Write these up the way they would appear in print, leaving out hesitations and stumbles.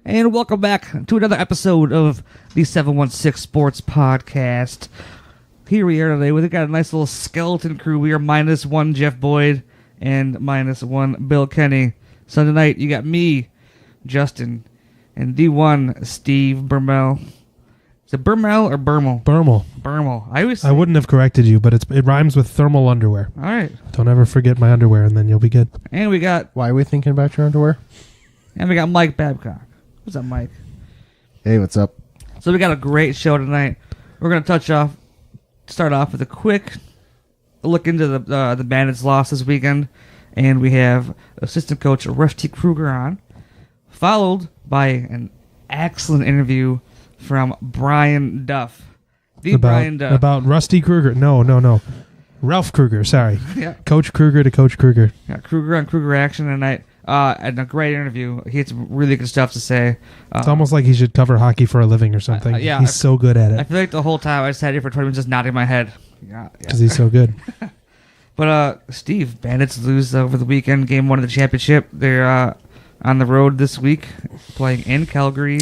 And welcome back to another episode of the 716 Sports Podcast. Here we are today. We've got a nice little skeleton crew. We are minus one Jeff Boyd and minus one Bill Kenny. So tonight you got me, Justin, and the one Steve Bermel. Is it Bermel or Bermel? Bermel. Bermel. I wouldn't have corrected you, but it rhymes with thermal underwear. All right. Don't ever forget my underwear, and then you'll be good. And we got... Why are we thinking about your underwear? And we got Mike Babcock. What's up, Mike? Hey, what's up? So we got a great show tonight. We're going to start off with a quick look into the Bandits' loss this weekend. And we have assistant coach Ralph Krueger on, followed by an excellent interview from Brian Duff. Brian Duff. About Rusty Kruger. No. Ralph Krueger, sorry. Yeah. Coach Kruger to Coach Kruger. Yeah, Kruger on Kruger Action tonight. And a great interview. He had some really good stuff to say. It's almost like he should cover hockey for a living or something. Yeah, he's so good at it. I feel like the whole time I sat here for 20 minutes just nodding my head. Yeah. Because he's so good. But, Steve, Bandits lose over the weekend, game one of the championship. They're on the road this week, playing in Calgary.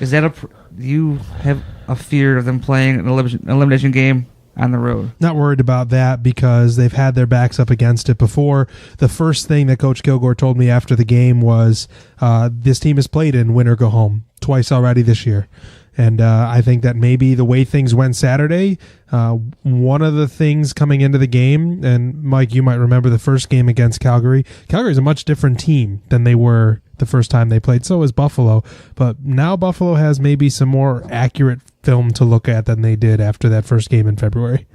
Is that do you have a fear of them playing an elimination game on the road? Not worried about that because they've had their backs up against it before. The first thing that Coach Kilgore told me after the game was this team has played in win or go home twice already this year. And I think that maybe the way things went Saturday, one of the things coming into the game, and Mike, you might remember the first game against Calgary. Calgary is a much different team than they were the first time they played. So is Buffalo. But now Buffalo has maybe some more accurate film to look at than they did after that first game in February.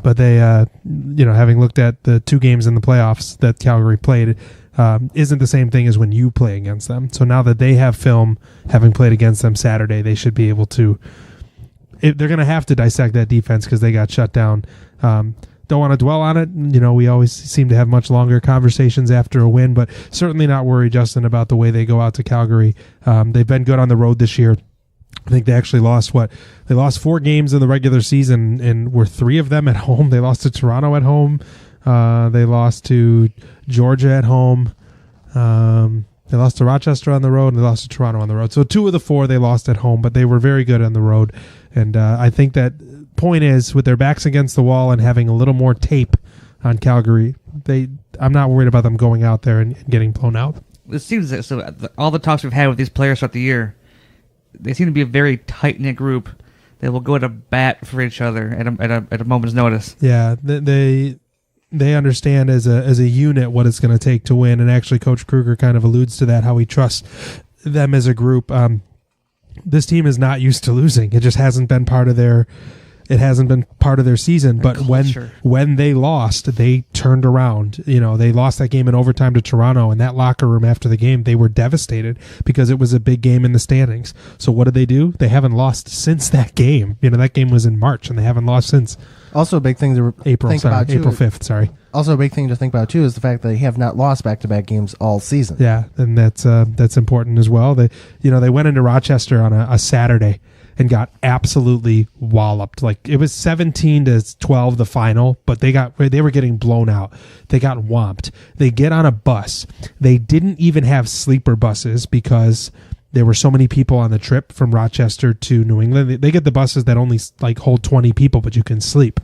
But they, having looked at the two games in the playoffs that Calgary played, isn't the same thing as when you play against them. So now that they have film, having played against them Saturday, they should be able to... they're going to have to dissect that defense because they got shut down. Don't want to dwell on it. We always seem to have much longer conversations after a win, but certainly not worried, Justin, about the way they go out to Calgary. They've been good on the road this year. I think they actually lost They lost 4 games in the regular season, and were 3 of them at home. They lost to Toronto at home. They lost to Georgia at home. They lost to Rochester on the road, and they lost to Toronto on the road. So 2 of the 4 they lost at home, but they were very good on the road. And I think that point is, with their backs against the wall and having a little more tape on Calgary, I'm not worried about them going out there and getting blown out. It seems that all the talks we've had with these players throughout the year, they seem to be a very tight-knit group. They will go to bat for each other at a moment's notice. Yeah, they understand as a unit what it's going to take to win, and actually Coach Kruger kind of alludes to that, how he trusts them as a group. This team is not used to losing. It just hasn't been part of their season. But when they lost, they turned around. They lost that game in overtime to Toronto, and that locker room after the game, they were devastated because it was a big game in the standings. So what did they do? They haven't lost since that game. That game was in March, and they haven't lost since. Also, a big thing to April 5th. Sorry. Also, a big thing to think about too is the fact that they have not lost back-to-back games all season. Yeah, and that's important as well. They went into Rochester on a Saturday and got absolutely walloped. Like, it was 17-12 the final, but they were getting blown out. They got whomped. They get on a bus. They didn't even have sleeper buses because there were so many people on the trip from Rochester to New England. They get the buses that only hold 20 people, but you can sleep.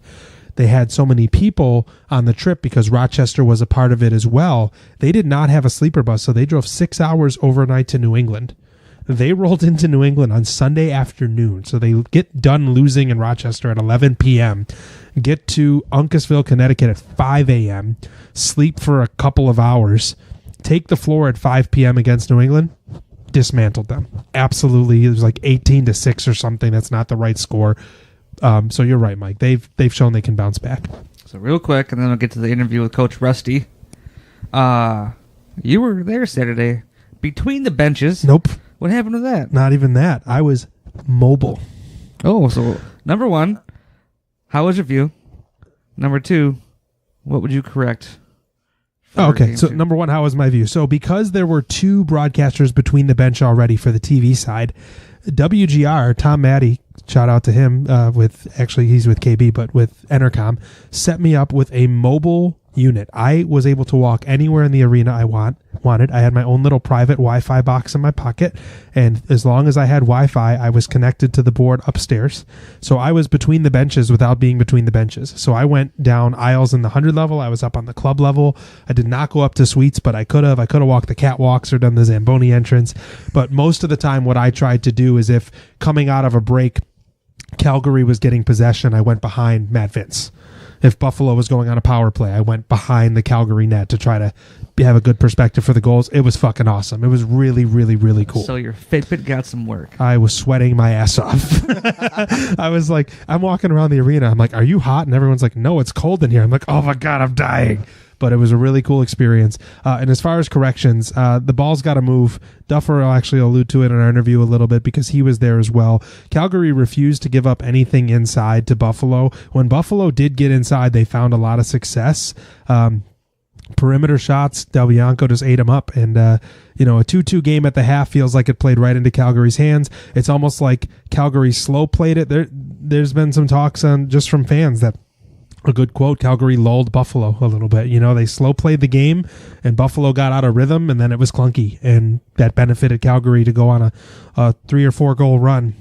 They had so many people on the trip because Rochester was a part of it as well. They did not have a sleeper bus, so they drove 6 hours overnight to New England. They rolled into New England on Sunday afternoon, so they get done losing in Rochester at 11 p.m., get to Uncasville, Connecticut at 5 a.m., sleep for a couple of hours, take the floor at 5 p.m. against New England, dismantled them. Absolutely. It was like 18-6 or something. That's not the right score. So you're right, Mike. They've shown they can bounce back. So real quick, and then we'll get to the interview with Coach Rusty. You were there Saturday. Between the benches. Nope. What happened to that? Not even that. I was mobile. Oh, so number 1, how was your view? Number 2, what would you correct? Oh, okay. So number 1, how was my view? So because there were 2 broadcasters between the bench already for the TV side, WGR, Tom Maddie, shout out to him, he's with KB, but with Entercom, set me up with a mobile unit. I was able to walk anywhere in the arena I wanted. I had my own little private Wi-Fi box in my pocket, and as long as I had Wi-Fi, I was connected to the board upstairs. So I was between the benches without being between the benches. So I went down aisles in the 100 level. I was up on the club level. I did not go up to suites, but I could have. I could have walked the catwalks or done the Zamboni entrance. But most of the time, what I tried to do is if coming out of a break, Calgary was getting possession, I went behind Matt Vince. If Buffalo was going on a power play, I went behind the Calgary net to try to have a good perspective for the goals. It was fucking awesome. It was really, really, really cool. So your Fitbit got some work. I was sweating my ass off. I was like, I'm walking around the arena. I'm like, are you hot? And everyone's like, no, it's cold in here. I'm like, oh my God, I'm dying. But it was a really cool experience. And as far as corrections, the ball's got to move. Duffer will actually allude to it in our interview a little bit because he was there as well. Calgary refused to give up anything inside to Buffalo. When Buffalo did get inside, they found a lot of success. Perimeter shots, Del Bianco just ate them up. And, a 2-2 game at the half feels like it played right into Calgary's hands. It's almost like Calgary slow played it. There's been some talks just from fans that a good quote, Calgary lulled Buffalo a little bit. They slow played the game and Buffalo got out of rhythm and then it was clunky. And that benefited Calgary to go on a 3 or 4 goal run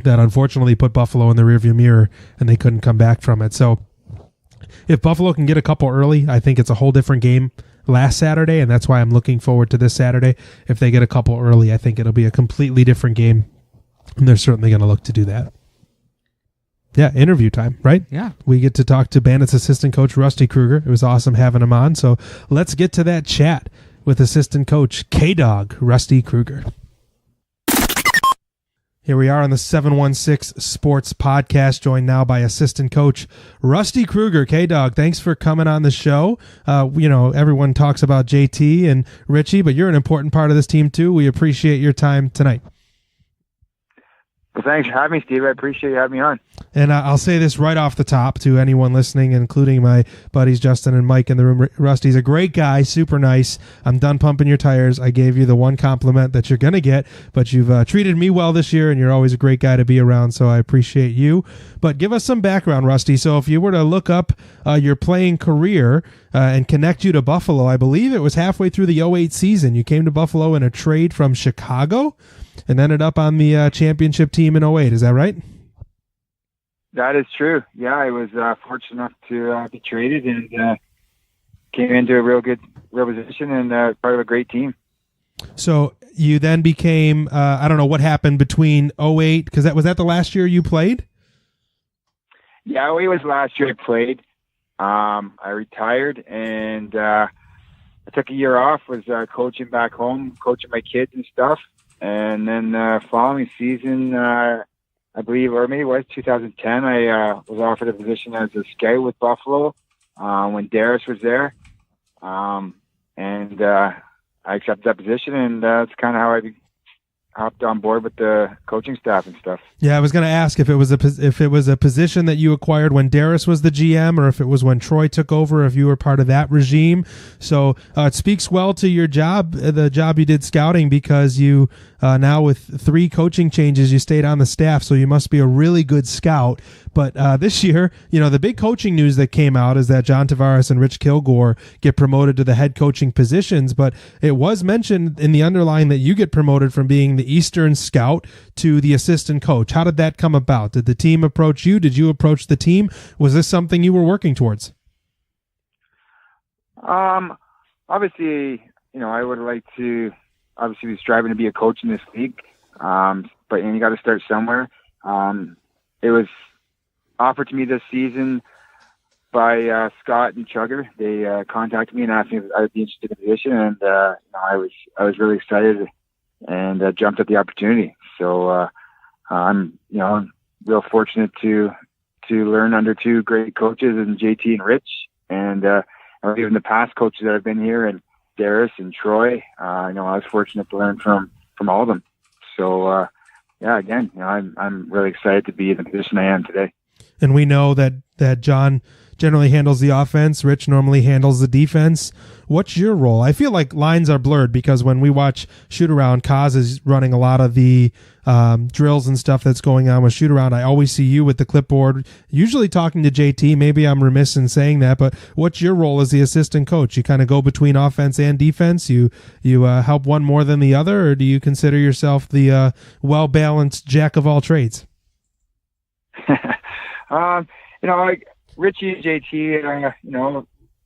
that unfortunately put Buffalo in the rearview mirror and they couldn't come back from it. So if Buffalo can get a couple early, I think it's a whole different game last Saturday. And that's why I'm looking forward to this Saturday. If they get a couple early, I think it'll be a completely different game. And they're certainly going to look to do that. Yeah, interview time, right? Yeah. We get to talk to Bandits Assistant Coach Rusty Krueger. It was awesome having him on. So let's get to that chat with Assistant Coach K-Dog Rusty Krueger. Here we are on the 716 Sports Podcast, joined now by Assistant Coach Rusty Krueger. K-Dog, thanks for coming on the show. Everyone talks about JT and Richie, but you're an important part of this team too. We appreciate your time tonight. Well, thanks for having me, Steve. I appreciate you having me on. And I'll say this right off the top to anyone listening, including my buddies Justin and Mike in the room. Rusty's a great guy, super nice. I'm done pumping your tires. I gave you the one compliment that you're going to get, but you've treated me well this year, and you're always a great guy to be around, so I appreciate you. But give us some background, Rusty. So if you were to look up your playing career and connect you to Buffalo, I believe it was halfway through the 2008 season. You came to Buffalo in a trade from Chicago and ended up on the championship team in 2008. Is that right? That is true. Yeah, I was fortunate enough to be traded and came into a real position and part of a great team. So you then became, I don't know what happened between 2008, because was that the last year you played? Yeah, 2008 was the last year I played. I retired and I took a year off, was coaching back home, coaching my kids and stuff. And then following season, I believe, or maybe it was 2010, I was offered a position as a scout with Buffalo when Darius was there. And I accepted that position, and that's kind of how I hopped on board with the coaching staff and stuff. Yeah, I was going to ask if it was a position that you acquired when Darius was the GM, or if it was when Troy took over, if you were part of that regime. So it speaks well to your job, the job you did scouting, because you now with 3 coaching changes, you stayed on the staff, so you must be a really good scout. But this year, the big coaching news that came out is that John Tavares and Rich Kilgore get promoted to the head coaching positions. But it was mentioned in the underline that you get promoted from being the Eastern scout to the assistant coach. How did that come about? Did the team approach you? Did you approach the team? Was this something you were working towards? Obviously, I would like to be striving to be a coach in this league. But you got to start somewhere. It was offered to me this season by Scott and Chugger. They contacted me and asked me if I would be interested in the position, and I was really excited and jumped at the opportunity. So I'm real fortunate to learn under 2 great coaches, and JT and Rich, and even the past coaches that have been here, and Darius and Troy. I was fortunate to learn from all of them. So again, I'm really excited to be in the position I am today. And we know that John generally handles the offense. Rich normally handles the defense. What's your role? I feel like lines are blurred because when we watch shoot around, Kaz is running a lot of the drills and stuff that's going on with shoot around. I always see you with the clipboard, usually talking to JT. Maybe I'm remiss in saying that, but what's your role as the assistant coach? You kind of go between offense and defense. You help one more than the other, or do you consider yourself the well-balanced jack of all trades? Like Richie and JT,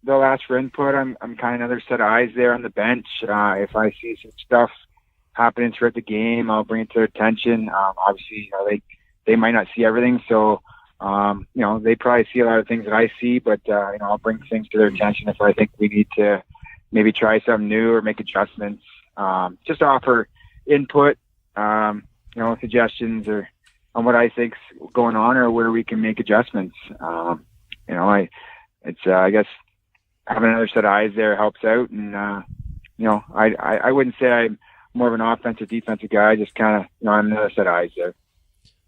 they'll ask for input. I'm kind of another set of eyes there on the bench. If I see some stuff happening throughout the game, I'll bring it to their attention. Obviously, they might not see everything, so they probably see a lot of things that I see, but I'll bring things to their attention if I think we need to maybe try something new or make adjustments. Just offer input, suggestions or on what I think's going on or where we can make adjustments. I guess having another set of eyes there helps out. And, I wouldn't say I'm more of an offensive defensive guy, just kind of, I'm another set of eyes there.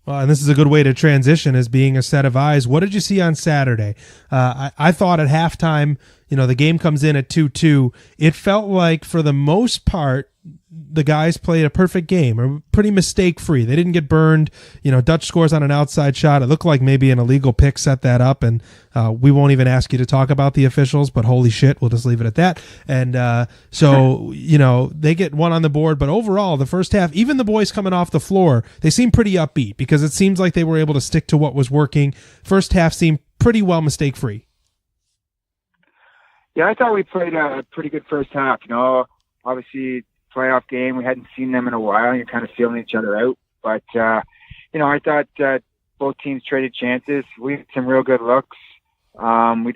Well, and this is a good way to transition as being a set of eyes. What did you see on Saturday? I thought at halftime, the game comes in at 2-2. It felt like for the most part, the guys played a perfect game, or pretty mistake-free. They didn't get burned. Dutch scores on an outside shot. It looked like maybe an illegal pick set that up, and we won't even ask you to talk about the officials, but holy shit, we'll just leave it at that. And they get one on the board, but overall, the first half, even the boys coming off the floor, they seemed pretty upbeat because it seems like they were able to stick to what was working. First half seemed pretty well mistake-free. Yeah, I thought we played a pretty good first half. Obviously, playoff game. We hadn't seen them in a while. You're kind of feeling each other out. But, I thought both teams traded chances. We had some real good looks. I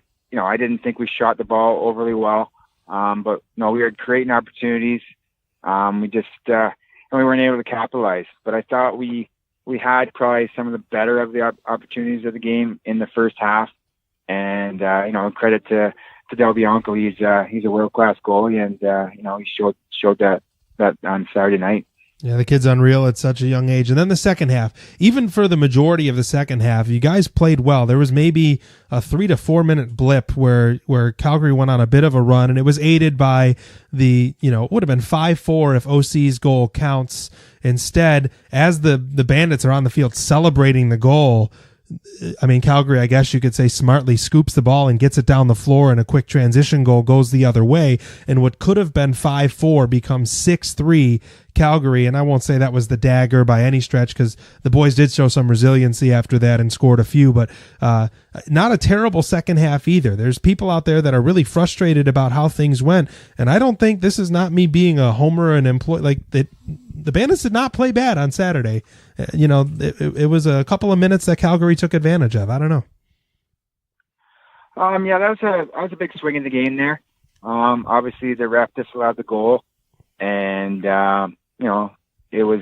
didn't think we shot the ball overly well. But we were creating opportunities. We just, we weren't able to capitalize. But I thought we had probably some of the better of the opportunities of the game in the first half. And, credit to Del Bianco. He's a world-class goalie, and, he showed that on Saturday night. Yeah, the kid's unreal at such a young age. And then the second half, even for the majority of the second half, you guys played well. There was maybe a 3 to 4 minute blip where Calgary went on a bit of a run, and it was aided by it would have been 5-4 if OC's goal counts. Instead, as the Bandits are on the field celebrating the goal, Calgary, I guess you could say, smartly scoops the ball and gets it down the floor, and a quick transition goal goes the other way. And what could have been 5-4 becomes 6-3 Calgary. And I won't say that was the dagger by any stretch, because the boys did show some resiliency after that and scored a few, but not a terrible second half either. There's people out there that are really frustrated about how things went. And I don't think this is not me being a homer and employee. The Bandits did not play bad on Saturday. It was a couple of minutes that Calgary took advantage of. I don't know. That was a big swing in the game there. Obviously, the ref disallowed the goal, and it was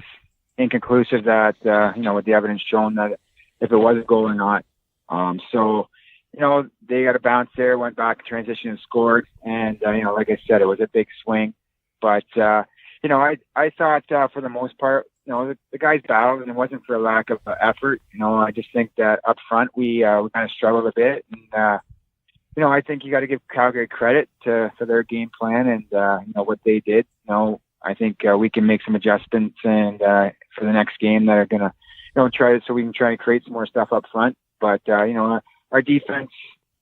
inconclusive that with the evidence shown that if it was a goal or not. They got a bounce there, went back, transition, and scored. And like I said, it was a big swing, but I thought for the most part, the guys battled, and it wasn't for a lack of effort. I just think that up front we kind of struggled a bit, and I think you got to give Calgary credit for their game plan and what they did. I think we can make some adjustments and for the next game that are gonna try so we can try to create some more stuff up front. But our defense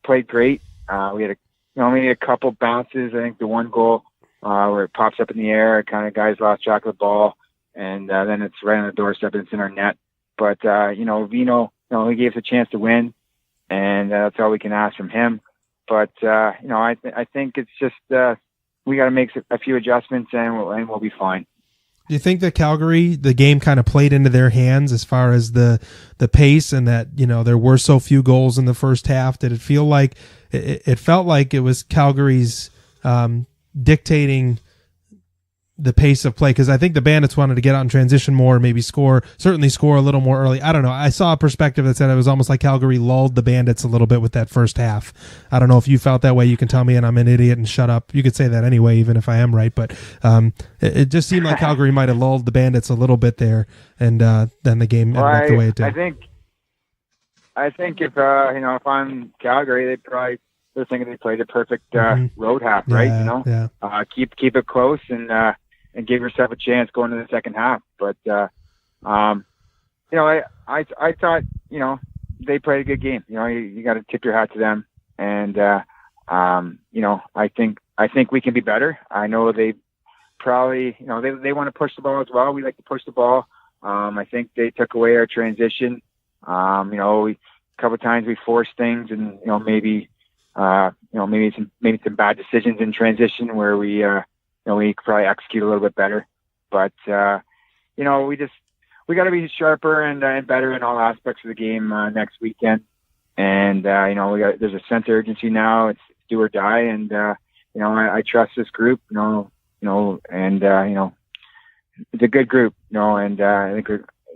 played great. We had only a couple bounces. I think the one goal where it pops up in the air, kind of guys lost track of the ball, and then it's right on the doorstep and it's in our net. But Vino, he gave us a chance to win, and that's all we can ask from him. But I think it's just we got to make a few adjustments, and we'll be fine. Do you think that Calgary, the game kind of played into their hands as far as the pace, and that there were so few goals in the first half? Did it feel like it felt like it was Calgary's dictating the pace of play? Because I think the Bandits wanted to get out and transition more, maybe certainly score a little more early. I don't know. I saw a perspective that said it was almost like Calgary lulled the Bandits a little bit with that first half. I don't know if you felt that way. You can tell me and I'm an idiot and shut up. You could say that anyway, even if I am right. But it just seemed like Calgary might have lulled the Bandits a little bit there, and then the game ended up the way it did. I think if if I'm Calgary, they're thinking they played a perfect road half, right? Keep it close and give yourself a chance going to the second half. But I thought they played a good game. You got to tip your hat to them, and I think we can be better. I know they probably they want to push the ball as well. We like to push the ball. I think they took away our transition. A couple of times we forced things, and maybe some bad decisions in transition where we could probably execute a little bit better. But we got to be sharper and better in all aspects of the game next weekend. And there's a sense of urgency now. It's do or die, and I trust this group. And it's a good group. And I think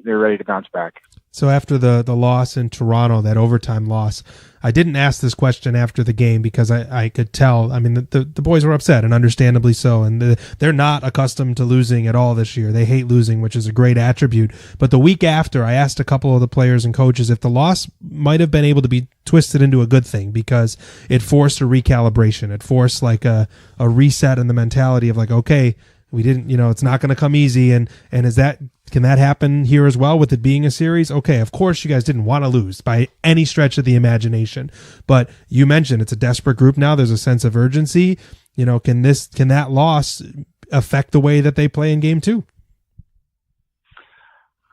they're ready to bounce back. So after the loss in Toronto, that overtime loss, I didn't ask this question after the game because I could tell. I mean, the boys were upset, and understandably so. And they're not accustomed to losing at all this year. They hate losing, which is a great attribute. But the week after, I asked a couple of the players and coaches if the loss might have been able to be twisted into a good thing because it forced a recalibration. It forced like a reset in the mentality of like, okay, we didn't, it's not going to come easy. And can that happen here as well with it being a series? Okay, of course you guys didn't want to lose by any stretch of the imagination, but you mentioned it's a desperate group now. There's a sense of urgency. Can that loss affect the way that they play in game 2?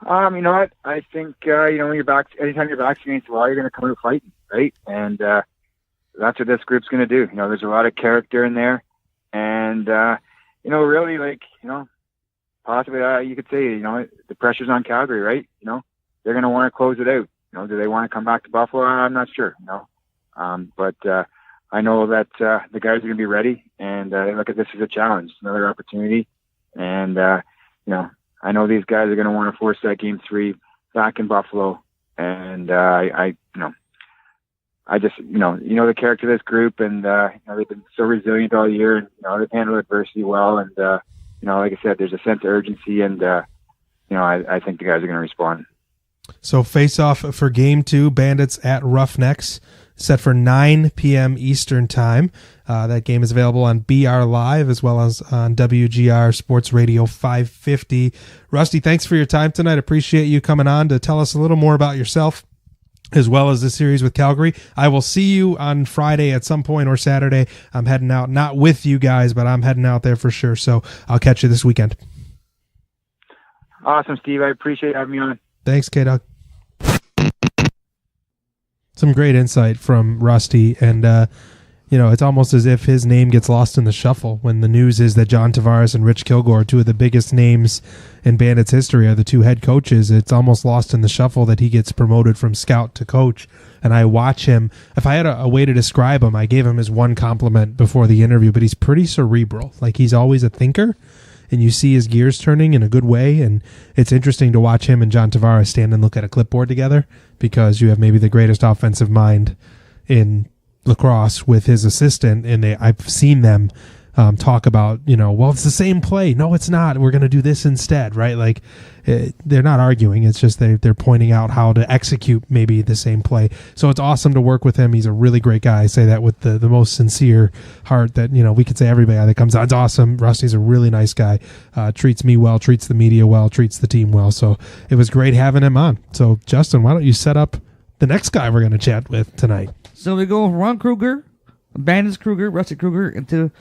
You know what? I think when you're back, anytime you're back against the wall, you're going to come out fighting, right? And that's what this group's going to do. There's a lot of character in there, and really, possibly you could say, the pressure's on Calgary, right? They're going to want to close it out. Do they want to come back to Buffalo? I'm not sure. But I know that the guys are going to be ready, and they look at this as a challenge, another opportunity. And I know these guys are going to want to force that game 3 back in Buffalo. And I just, the character of this group, and they've been so resilient all year, and they've handled adversity well, and like I said, there's a sense of urgency, and I think the guys are going to respond. So face off for game 2, Bandits at Roughnecks, set for 9 p.m. Eastern time. That game is available on BR Live as well as on WGR Sports Radio 550. Rusty, thanks for your time tonight. Appreciate you coming on to tell us a little more about yourself as well as the series with Calgary. I will see you on Friday at some point or Saturday. I'm heading out, not with you guys, but I'm heading out there for sure. So I'll catch you this weekend. Awesome, Steve. I appreciate having me on. Thanks, K-Dog. Some great insight from Rusty, and it's almost as if his name gets lost in the shuffle when the news is that John Tavares and Rich Kilgore, two of the biggest names in Bandits history, are the 2 head coaches. It's almost lost in the shuffle that he gets promoted from scout to coach. And I watch him. If I had a way to describe him, I gave him his one compliment before the interview, but he's pretty cerebral. Like, he's always a thinker, and you see his gears turning in a good way. And it's interesting to watch him and John Tavares stand and look at a clipboard together, because you have maybe the greatest offensive mind in lacrosse with his assistant, and I've seen them talk about, well, it's the same play. No, it's not. We're going to do this instead, right? Like, they're not arguing. It's just they're pointing out how to execute maybe the same play. So it's awesome to work with him. He's a really great guy. I say that with the most sincere heart that, we could say every guy that comes on. It's awesome. Rusty's a really nice guy. Treats me well, treats the media well, treats the team well. So it was great having him on. So, Justin, why don't you set up the next guy we're going to chat with tonight? So we go from Ron Krueger, Bandits Krueger, Rusty Krueger, into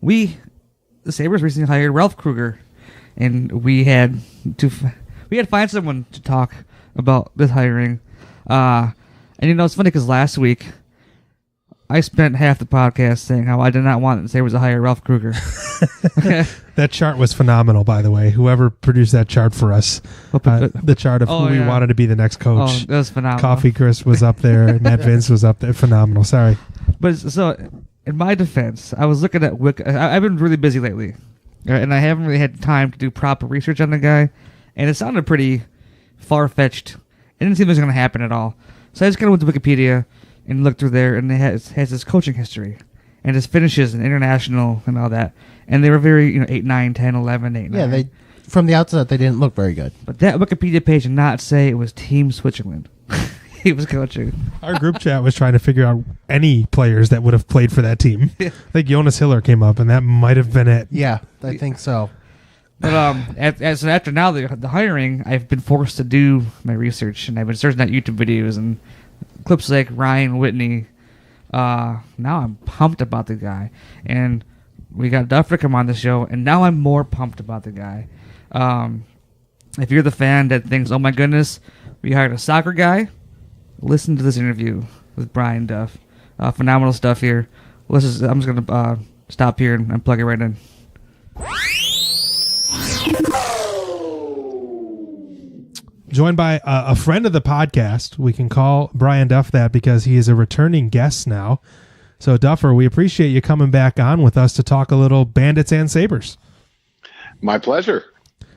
the Sabres recently hired Ralph Krueger, and we had to find someone to talk about this hiring. And it's funny because last week I spent half the podcast saying how I did not want the Sabres to hire Ralph Krueger. That chart was phenomenal, by the way. Whoever produced that chart for us, the chart of who we wanted to be the next coach. Oh, that was phenomenal. Coffee Chris was up there. Matt Vince was up there. Phenomenal. Sorry. But so, in my defense, I was looking at I've been really busy lately, and I haven't really had time to do proper research on the guy, and it sounded pretty far-fetched. It didn't seem like it was going to happen at all. So I just kind of went to Wikipedia and looked through there, and it has his coaching history and his finishes and international and all that. And they were very, 8, 9, 10, 11, 8, 9. Yeah, from the outset, they didn't look very good. But that Wikipedia page did not say it was Team Switzerland. he was coaching. Our group chat was trying to figure out any players that would have played for that team. I think Jonas Hiller came up, and that might have been it. Yeah, I think so. But as after now the hiring, I've been forced to do my research, and I've been searching out YouTube videos and clips like Ryan Whitney. Now I'm pumped about the guy, and we got Duff to come on the show, and now I'm more pumped about the guy. If you're the fan that thinks, "Oh my goodness, we hired a soccer guy," listen to this interview with Brian Duff. Phenomenal stuff here. I'm just gonna stop here and plug it right in. Joined by a friend of the podcast. We can call Brian Duff that because he is a returning guest now. So, Duffer, we appreciate you coming back on with us to talk a little Bandits and Sabres. My pleasure.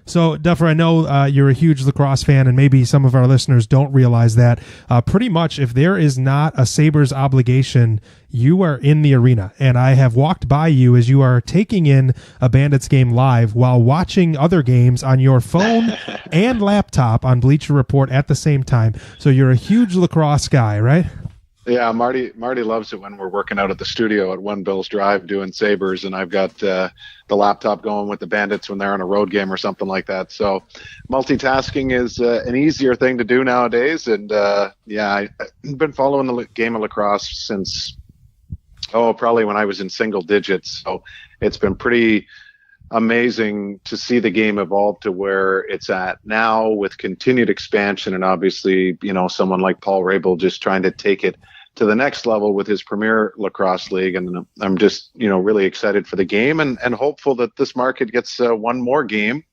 So, Duffer, I know you're a huge lacrosse fan, and maybe some of our listeners don't realize that. Pretty much, if there is not a Sabres obligation, you are in the arena. And I have walked by you as you are taking in a Bandits game live while watching other games on your phone and laptop on Bleacher Report at the same time. So you're a huge lacrosse guy, right? Yeah, Marty loves it when we're working out at the studio at One Bills Drive doing Sabres, and I've got the laptop going with the Bandits when they're on a road game or something like that. So multitasking is an easier thing to do nowadays. And I've been following the game of lacrosse since, probably when I was in single digits. So it's been pretty amazing to see the game evolve to where it's at now with continued expansion. And obviously, someone like Paul Rabel just trying to take it to the next level with his Premier Lacrosse League. And I'm just, really excited for the game and hopeful that this market gets one more game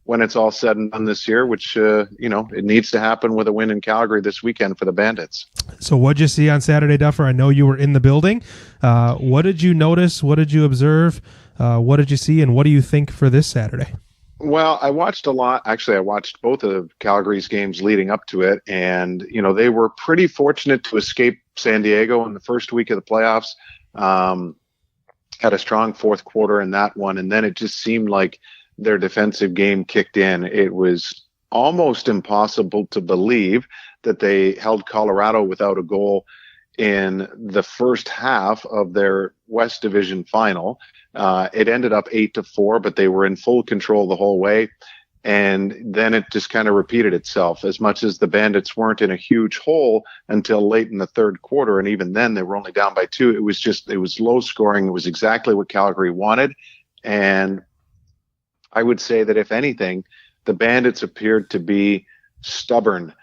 when it's all said and done this year, which, it needs to happen with a win in Calgary this weekend for the Bandits. So what'd you see on Saturday, Duffer? I know you were in the building. What did you notice? What did you observe? What did you see? And what do you think for this Saturday? Well, I watched a lot. Actually, I watched both of Calgary's games leading up to it. And, they were pretty fortunate to escape San Diego in the first week of the playoffs. Had a strong fourth quarter in that one. And then it just seemed like their defensive game kicked in. It was almost impossible to believe that they held Colorado without a goal in the first half of their West Division final. It ended up 8-4, but they were in full control the whole way. And then it just kind of repeated itself. As much as the Bandits weren't in a huge hole until late in the third quarter, and even then they were only down by 2. It was low scoring. It was exactly what Calgary wanted. And I would say that if anything, the Bandits appeared to be stubborn,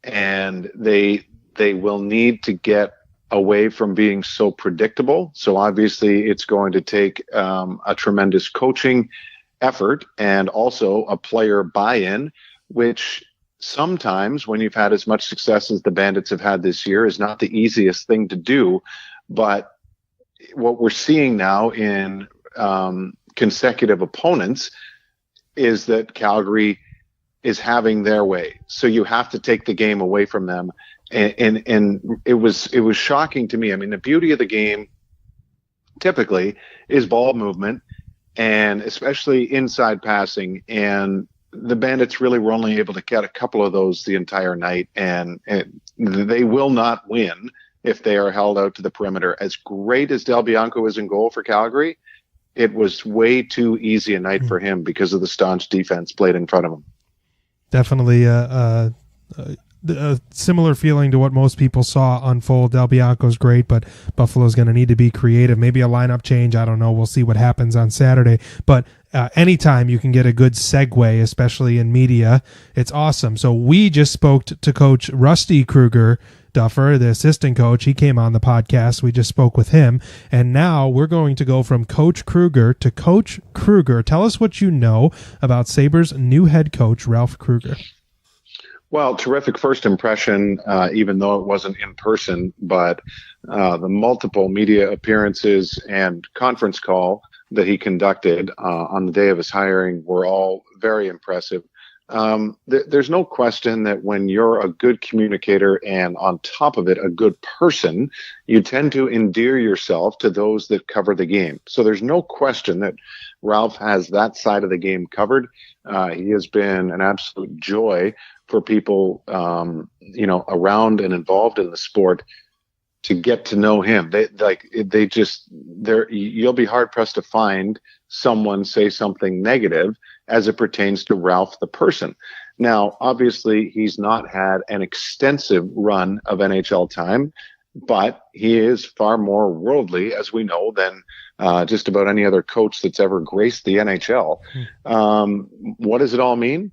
and they will need to get away from being so predictable. So obviously it's going to take a tremendous coaching effort and also a player buy-in, which sometimes when you've had as much success as the Bandits have had this year is not the easiest thing to do. But what we're seeing now in consecutive opponents is that Calgary is having their way. So you have to take the game away from them. And it was shocking to me. I mean, the beauty of the game typically is ball movement, and especially inside passing. And the Bandits really were only able to get a couple of those the entire night, and they will not win if they are held out to the perimeter. As great as Del Bianco is in goal for Calgary, it was way too easy a night for him because of the staunch defense played in front of him. Definitely a similar feeling to what most people saw unfold. Del Bianco's great, but Buffalo's going to need to be creative. Maybe a lineup change. I don't know. We'll see what happens on Saturday. But anytime you can get a good segue, especially in media, it's awesome. So we just spoke to Coach Rusty Kruger, Duffer, the assistant coach. He came on the podcast. We just spoke with him. And now we're going to go from Coach Kruger to Coach Kruger. Tell us what you know about Sabres' new head coach, Ralph Krueger. Well, terrific first impression, even though it wasn't in person, but the multiple media appearances and conference call that he conducted on the day of his hiring were all very impressive. there's no question that when you're a good communicator and on top of it, a good person, you tend to endear yourself to those that cover the game. So there's no question that Ralph has that side of the game covered. He has been an absolute joy for people, around and involved in the sport to get to know him. You'll be hard pressed to find someone say something negative as it pertains to Ralph the person. Now, obviously, he's not had an extensive run of NHL time, but he is far more worldly, as we know, than just about any other coach that's ever graced the NHL. What does it all mean?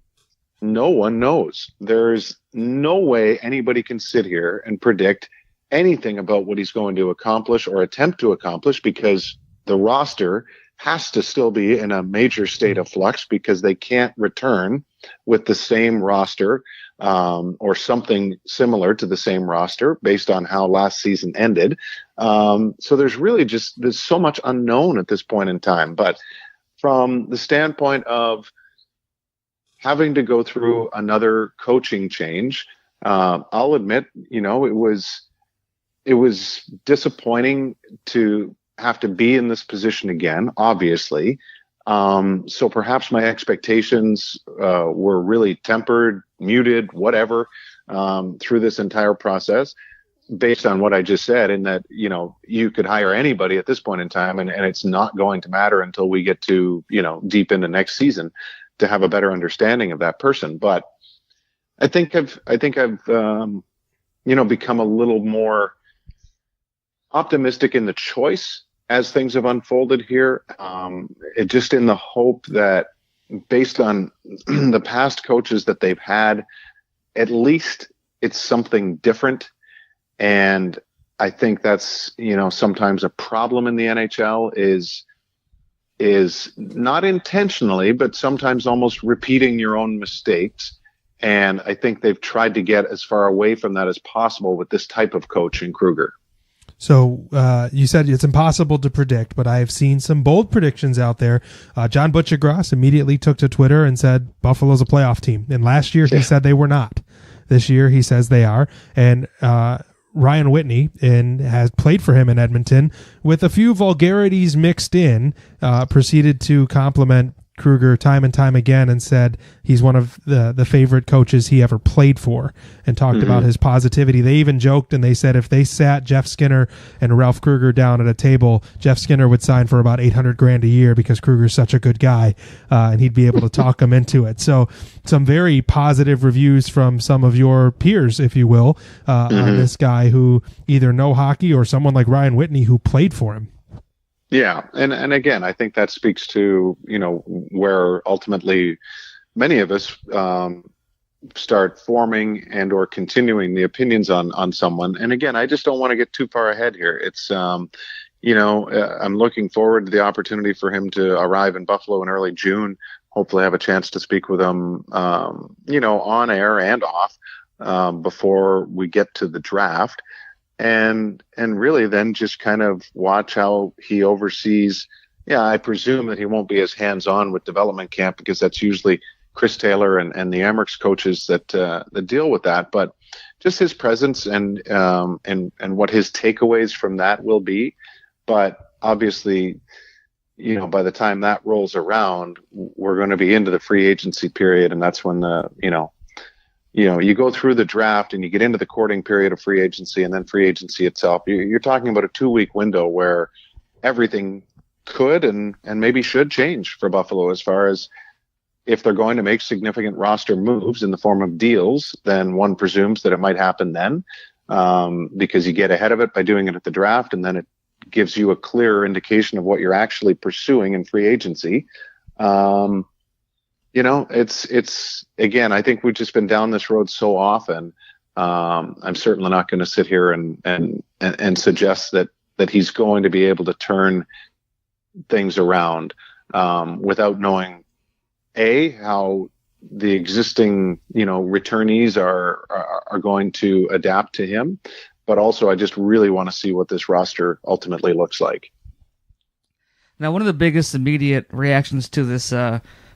No one knows. There's no way anybody can sit here and predict anything about what he's going to accomplish or attempt to accomplish, because the roster has to still be in a major state of flux, because they can't return with the same roster or something similar to the same roster based on how last season ended. So there's so much unknown at this point in time. But from the standpoint of having to go through another coaching change, I'll admit, it was disappointing to have to be in this position again, obviously. So perhaps my expectations were really tempered, muted, whatever, through this entire process, based on what I just said, in that, you could hire anybody at this point in time, and it's not going to matter until we get to, deep into next season to have a better understanding of that person. But I think I've become a little more optimistic in the choice as things have unfolded here. Just in the hope that, based on the past coaches that they've had, at least it's something different. And I think that's, sometimes a problem in the NHL is not intentionally, but sometimes almost repeating your own mistakes. And I think they've tried to get as far away from that as possible with this type of coach in Kruger. So you said it's impossible to predict, but I have seen some bold predictions out there. John Butchergrass immediately took to Twitter and said Buffalo's a playoff team. And last year he said they were not. This year he says they are. And Ryan Whitney has played for him in Edmonton, with a few vulgarities mixed in, proceeded to compliment Kruger time and time again and said he's one of the favorite coaches he ever played for, and talked about his positivity. They even joked and they said if they sat Jeff Skinner and Ralph Krueger down at a table, Jeff Skinner would sign for about $800,000 a year because Kruger's such a good guy, and he'd be able to talk him into it. So some very positive reviews from some of your peers, if you will, on this guy who either know hockey or someone like Ryan Whitney who played for him. Yeah. And again, I think that speaks to, where ultimately many of us start forming and or continuing the opinions on someone. And again, I just don't want to get too far ahead here. It's, I'm looking forward to the opportunity for him to arrive in Buffalo in early June, hopefully have a chance to speak with him, on air and off, before we get to the draft. And really then just kind of watch how he oversees. Yeah, I presume that he won't be as hands-on with development camp, because that's usually Chris Taylor and the Amherst coaches that deal with that. But just his presence and what his takeaways from that will be. But obviously, by the time that rolls around, we're going to be into the free agency period, and that's when you go through the draft and you get into the courting period of free agency, and then free agency itself. You're talking about a 2-week window where everything could and maybe should change for Buffalo, as far as if they're going to make significant roster moves in the form of deals. Then one presumes that it might happen then, because you get ahead of it by doing it at the draft, and then it gives you a clearer indication of what you're actually pursuing in free agency. It's again, I think we've just been down this road so often. I'm certainly not going to sit here and suggest that he's going to be able to turn things around, without knowing how the existing, returnees are going to adapt to him. But also, I just really want to see what this roster ultimately looks like. Now, one of the biggest immediate reactions to this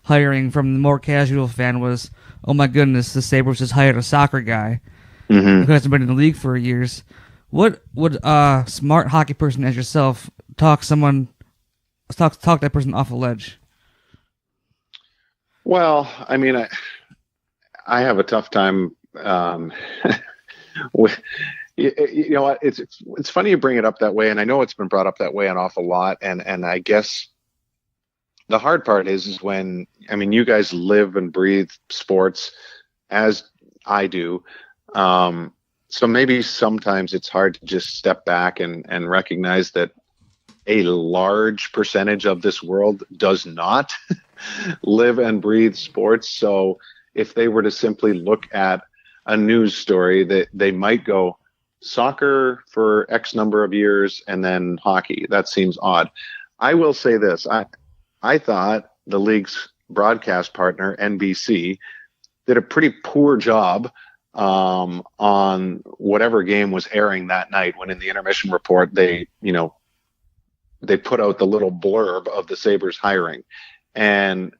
hiring from the more casual fan was, "Oh my goodness, the Sabres just hired a soccer guy who hasn't been in the league for years." What would a smart hockey person as yourself talk that person off a ledge? Well, I mean, I have a tough time with. You know what? It's funny you bring it up that way, and I know it's been brought up that way an awful lot. And I guess the hard part is when, I mean, you guys live and breathe sports as I do. So maybe sometimes it's hard to just step back and recognize that a large percentage of this world does not live and breathe sports. So if they were to simply look at a news story, that they might go, soccer for X number of years and then hockey. That seems odd. I will say this. I thought the league's broadcast partner, NBC, did a pretty poor job on whatever game was airing that night, when in the intermission report, they put out the little blurb of the Sabres hiring. And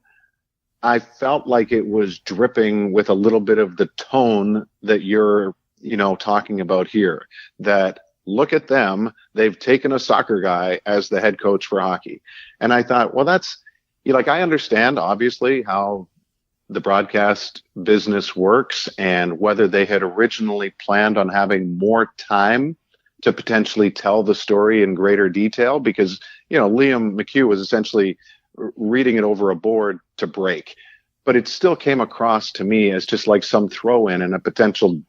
I felt like it was dripping with a little bit of the tone that you're talking about here, that look at them, they've taken a soccer guy as the head coach for hockey. And I thought, well, that's, I understand obviously how the broadcast business works and whether they had originally planned on having more time to potentially tell the story in greater detail, because, Liam McHugh was essentially reading it over a board to break. But it still came across to me as just like some throw in and a potential,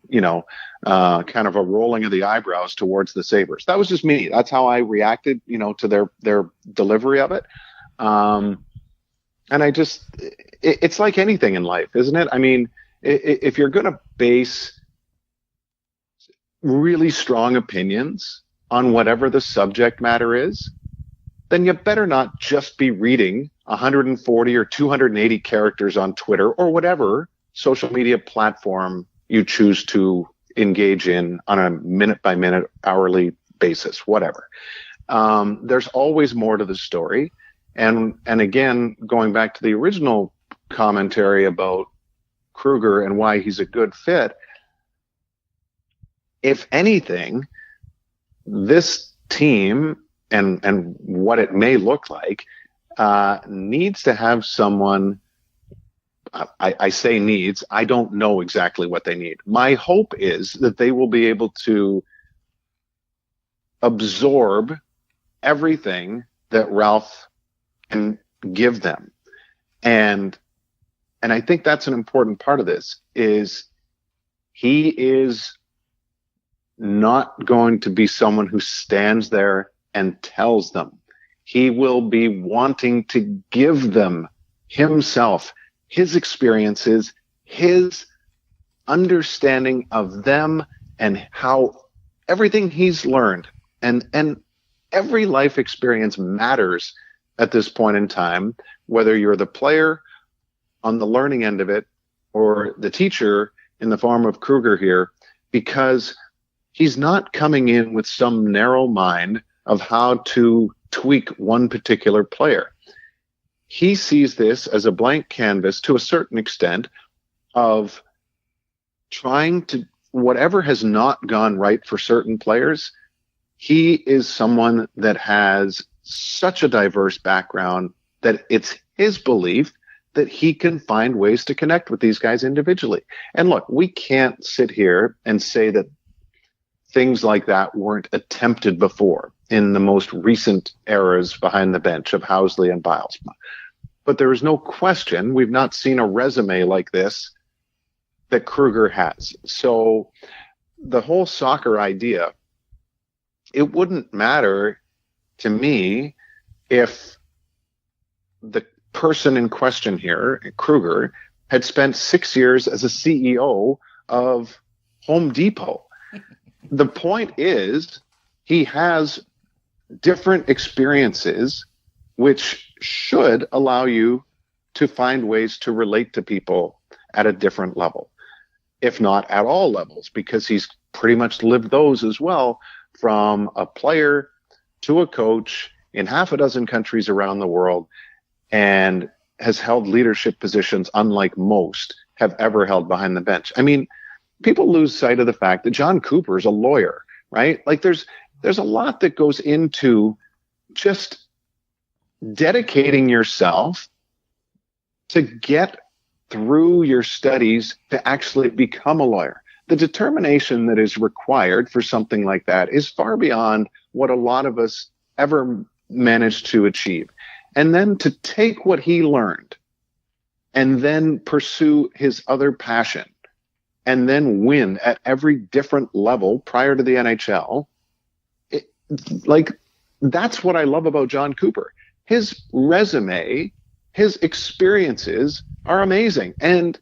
kind of a rolling of the eyebrows towards the Sabres. That was just me. That's how I reacted, to their delivery of it. And it's like anything in life, isn't it? I mean, if you're going to base really strong opinions on whatever the subject matter is, then you better not just be reading 140 or 280 characters on Twitter or whatever social media platform you choose to engage in on a minute by minute, hourly basis, whatever. There's always more to the story. And again, going back to the original commentary about Kruger and why he's a good fit, if anything, this team and what it may look like needs to have someone. I say needs. I don't know exactly what they need. My hope is that they will be able to absorb everything that Ralph can give them. And I think that's an important part of this, is he is not going to be someone who stands there and tells them. He will be wanting to give them himself, his experiences, his understanding of them, and how everything he's learned. And every life experience matters at this point in time, whether you're the player on the learning end of it or the teacher in the form of Kruger here, because he's not coming in with some narrow mind of how to tweak one particular player. He sees this as a blank canvas to a certain extent of trying to, whatever has not gone right for certain players, he is someone that has such a diverse background that it's his belief that he can find ways to connect with these guys individually. And look, we can't sit here and say that things like that weren't attempted before in the most recent eras behind the bench of Housley and Bilesma. But there is no question we've not seen a resume like this that Kruger has. So the whole soccer idea, it wouldn't matter to me if the person in question here, Kruger, had spent 6 years as a CEO of Home Depot. The point is, he has different experiences which should allow you to find ways to relate to people at a different level, if not at all levels, because he's pretty much lived those as well, from a player to a coach in half a dozen countries around the world and has held leadership positions unlike most have ever held behind the bench. I mean, people lose sight of the fact that John Cooper is a lawyer, right? Like there's a lot that goes into just dedicating yourself to get through your studies to actually become a lawyer. The determination that is required for something like that is far beyond what a lot of us ever managed to achieve. And then to take what he learned and then pursue his other passion and then win at every different level prior to the NHL, that's what I love about John Cooper. His resume, his experiences are amazing. And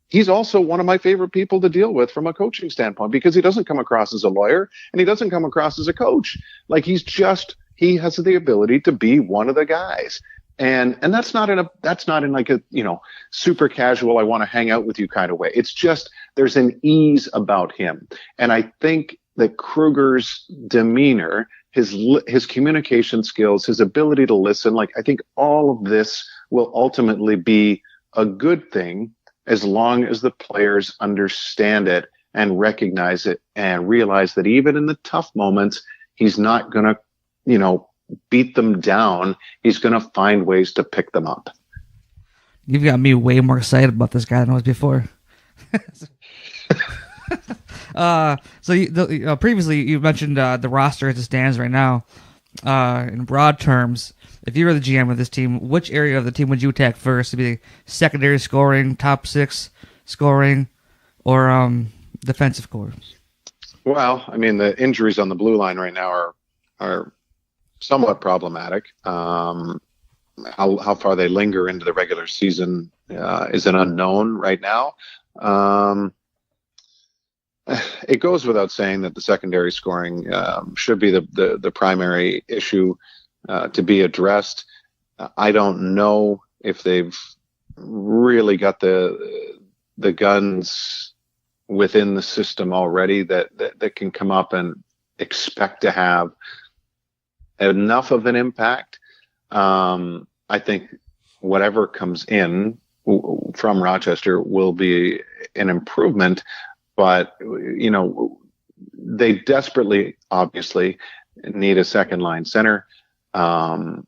he's also one of my favorite people to deal with from a coaching standpoint because he doesn't come across as a lawyer and he doesn't come across as a coach. Like he has the ability to be one of the guys. And that's not in like a, super casual, I want to hang out with you kind of way. It's just, there's an ease about him. And I think that Kruger's demeanor, his communication skills, his ability to listen, I think all of this will ultimately be a good thing as long as the players understand it and recognize it and realize that even in the tough moments, he's not going to, beat them down. He's going to find ways to pick them up. You've got me way more excited about this guy than I was before. Previously you mentioned the roster as it stands right now. In broad terms, if you were the GM of this team, which area of the team would you attack first? To be secondary scoring, top six scoring, or defensive core? Well, I mean, the injuries on the blue line right now are somewhat problematic. How far they linger into the regular season is an unknown right now. It goes without saying that the secondary scoring should be the primary issue to be addressed. I don't know if they've really got the guns within the system already that can come up and expect to have enough of an impact. I think whatever comes in from Rochester will be an improvement, but they desperately, obviously, need a second line center. And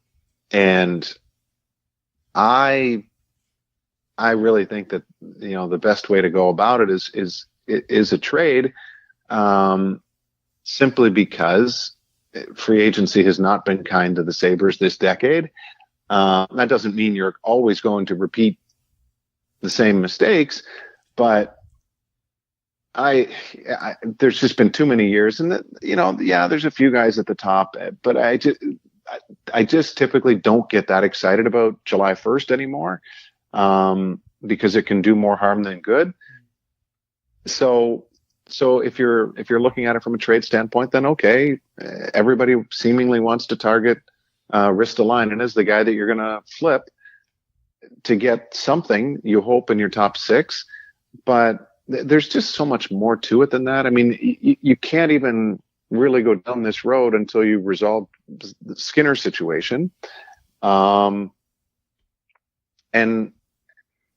I really think that, the best way to go about it is a trade, simply because free agency has not been kind to the Sabres this decade. That doesn't mean you're always going to repeat the same mistakes, but there's just been too many years, and there's a few guys at the top, but I just typically don't get that excited about July 1st anymore, because it can do more harm than good. So if you're looking at it from a trade standpoint, then okay, everybody seemingly wants to target Ristolainen as the guy that you're going to flip to get something, you hope, in your top six. But there's just so much more to it than that. I mean, you can't even really go down this road until you resolve the Skinner situation. And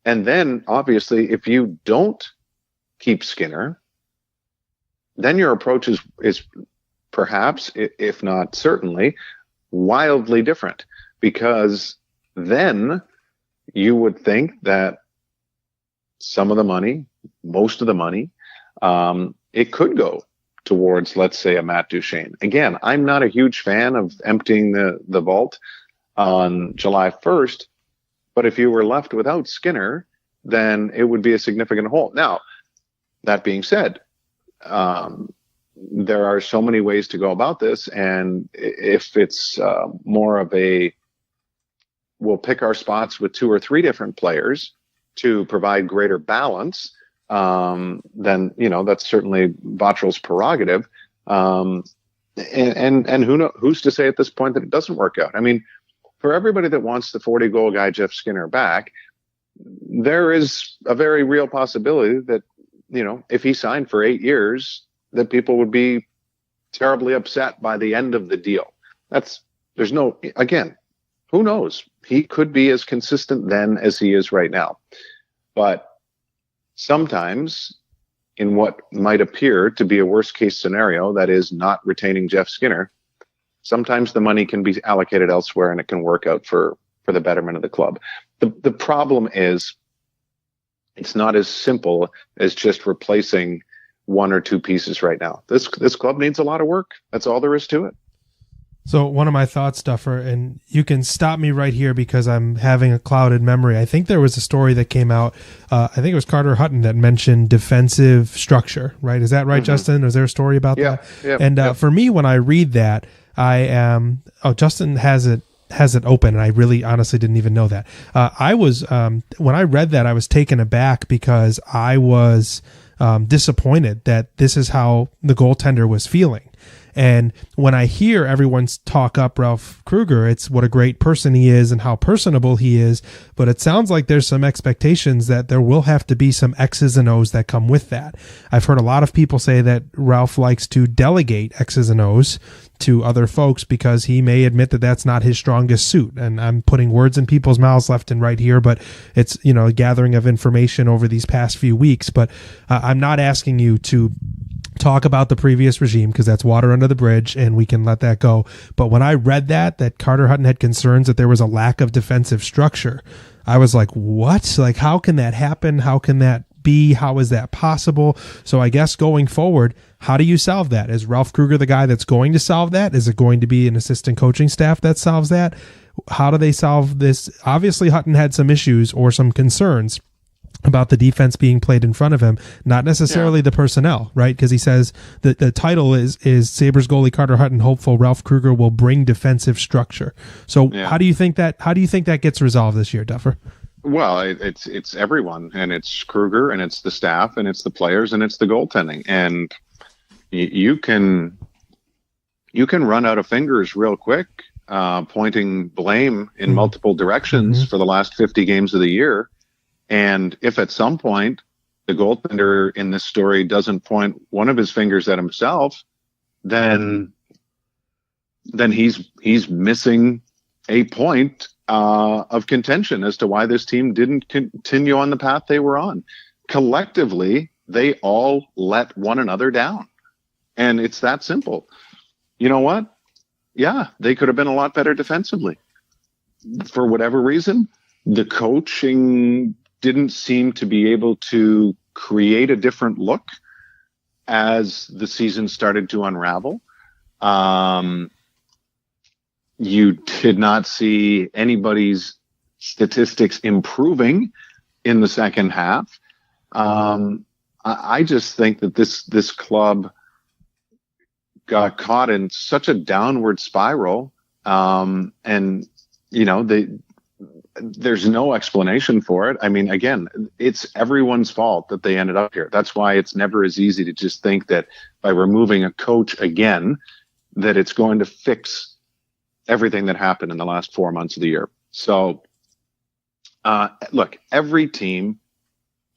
then obviously, if you don't keep Skinner, then your approach is perhaps, if not certainly, wildly different, because then you would think that some of the money, most of the money, it could go towards, let's say, a Matt Duchene. Again, I'm not a huge fan of emptying the vault on July 1st, but if you were left without Skinner, then it would be a significant hole. Now, that being said, there are so many ways to go about this, and if it's more of we'll pick our spots with two or three different players to provide greater balance, then that's certainly Bottrell's prerogative. And who's to say at this point that it doesn't work out? I mean, for everybody that wants the 40-goal guy Jeff Skinner back, there is a very real possibility that, if he signed for 8 years, that people would be terribly upset by the end of the deal. That's There's no, again, who knows? He could be as consistent then as he is right now. But sometimes in what might appear to be a worst case scenario, that is not retaining Jeff Skinner, sometimes the money can be allocated elsewhere and it can work out for the betterment of the club. The problem is it's not as simple as just replacing one or two pieces right now. This club needs a lot of work. That's all there is to it. So one of my thoughts, Duffer, and you can stop me right here because I'm having a clouded memory. I think there was a story that came out. I think it was Carter Hutton that mentioned defensive structure, right? Is that right, Mm-hmm. Justin? Is there a story about that? Yeah. And for me, when I read that, I am. Justin has it open, and I really honestly didn't even know that. I was when I read that, I was taken aback because I was disappointed that this is how the goaltender was feeling. And when I hear everyone's talk up Ralph Krueger, it's what a great person he is and how personable he is. But it sounds like there's some expectations that there will have to be some X's and O's that come with that. I've heard a lot of people say that Ralph likes to delegate X's and O's to other folks because he may admit that that's not his strongest suit. And I'm putting words in people's mouths left and right here, but it's, a gathering of information over these past few weeks. But I'm not asking you to talk about the previous regime because that's water under the bridge and we can let that go. But when I read that Carter Hutton had concerns that there was a lack of defensive structure, I was like, what? Like, how can that happen? How can that be? How is that possible? So I guess going forward, how do you solve that? Is Ralph Krueger the guy that's going to solve that? Is it going to be an assistant coaching staff that solves that? How do they solve this? Obviously, Hutton had some issues or some concerns about the defense being played in front of him, not necessarily the personnel, right? Because he says that the title is Sabres goalie Carter Hutton hopeful Ralph Krueger will bring defensive structure. So how do you think that gets resolved this year, Duffer? Well, it's everyone, and it's Krueger, and it's the staff, and it's the players, and it's the goaltending. And you can run out of fingers real quick, pointing blame in multiple directions for the last 50 games of the year. And if at some point the goaltender in this story doesn't point one of his fingers at himself, then he's missing a point of contention as to why this team didn't continue on the path they were on. Collectively, they all let one another down. And it's that simple. You know what? Yeah, they could have been a lot better defensively. For whatever reason, the coaching didn't seem to be able to create a different look as the season started to unravel. You did not see anybody's statistics improving in the second half. I just think that this club got caught in such a downward spiral, and there's no explanation for it. I mean, again, it's everyone's fault that they ended up here. That's why it's never as easy to just think that by removing a coach again, that it's going to fix everything that happened in the last 4 months of the year. So, look, every team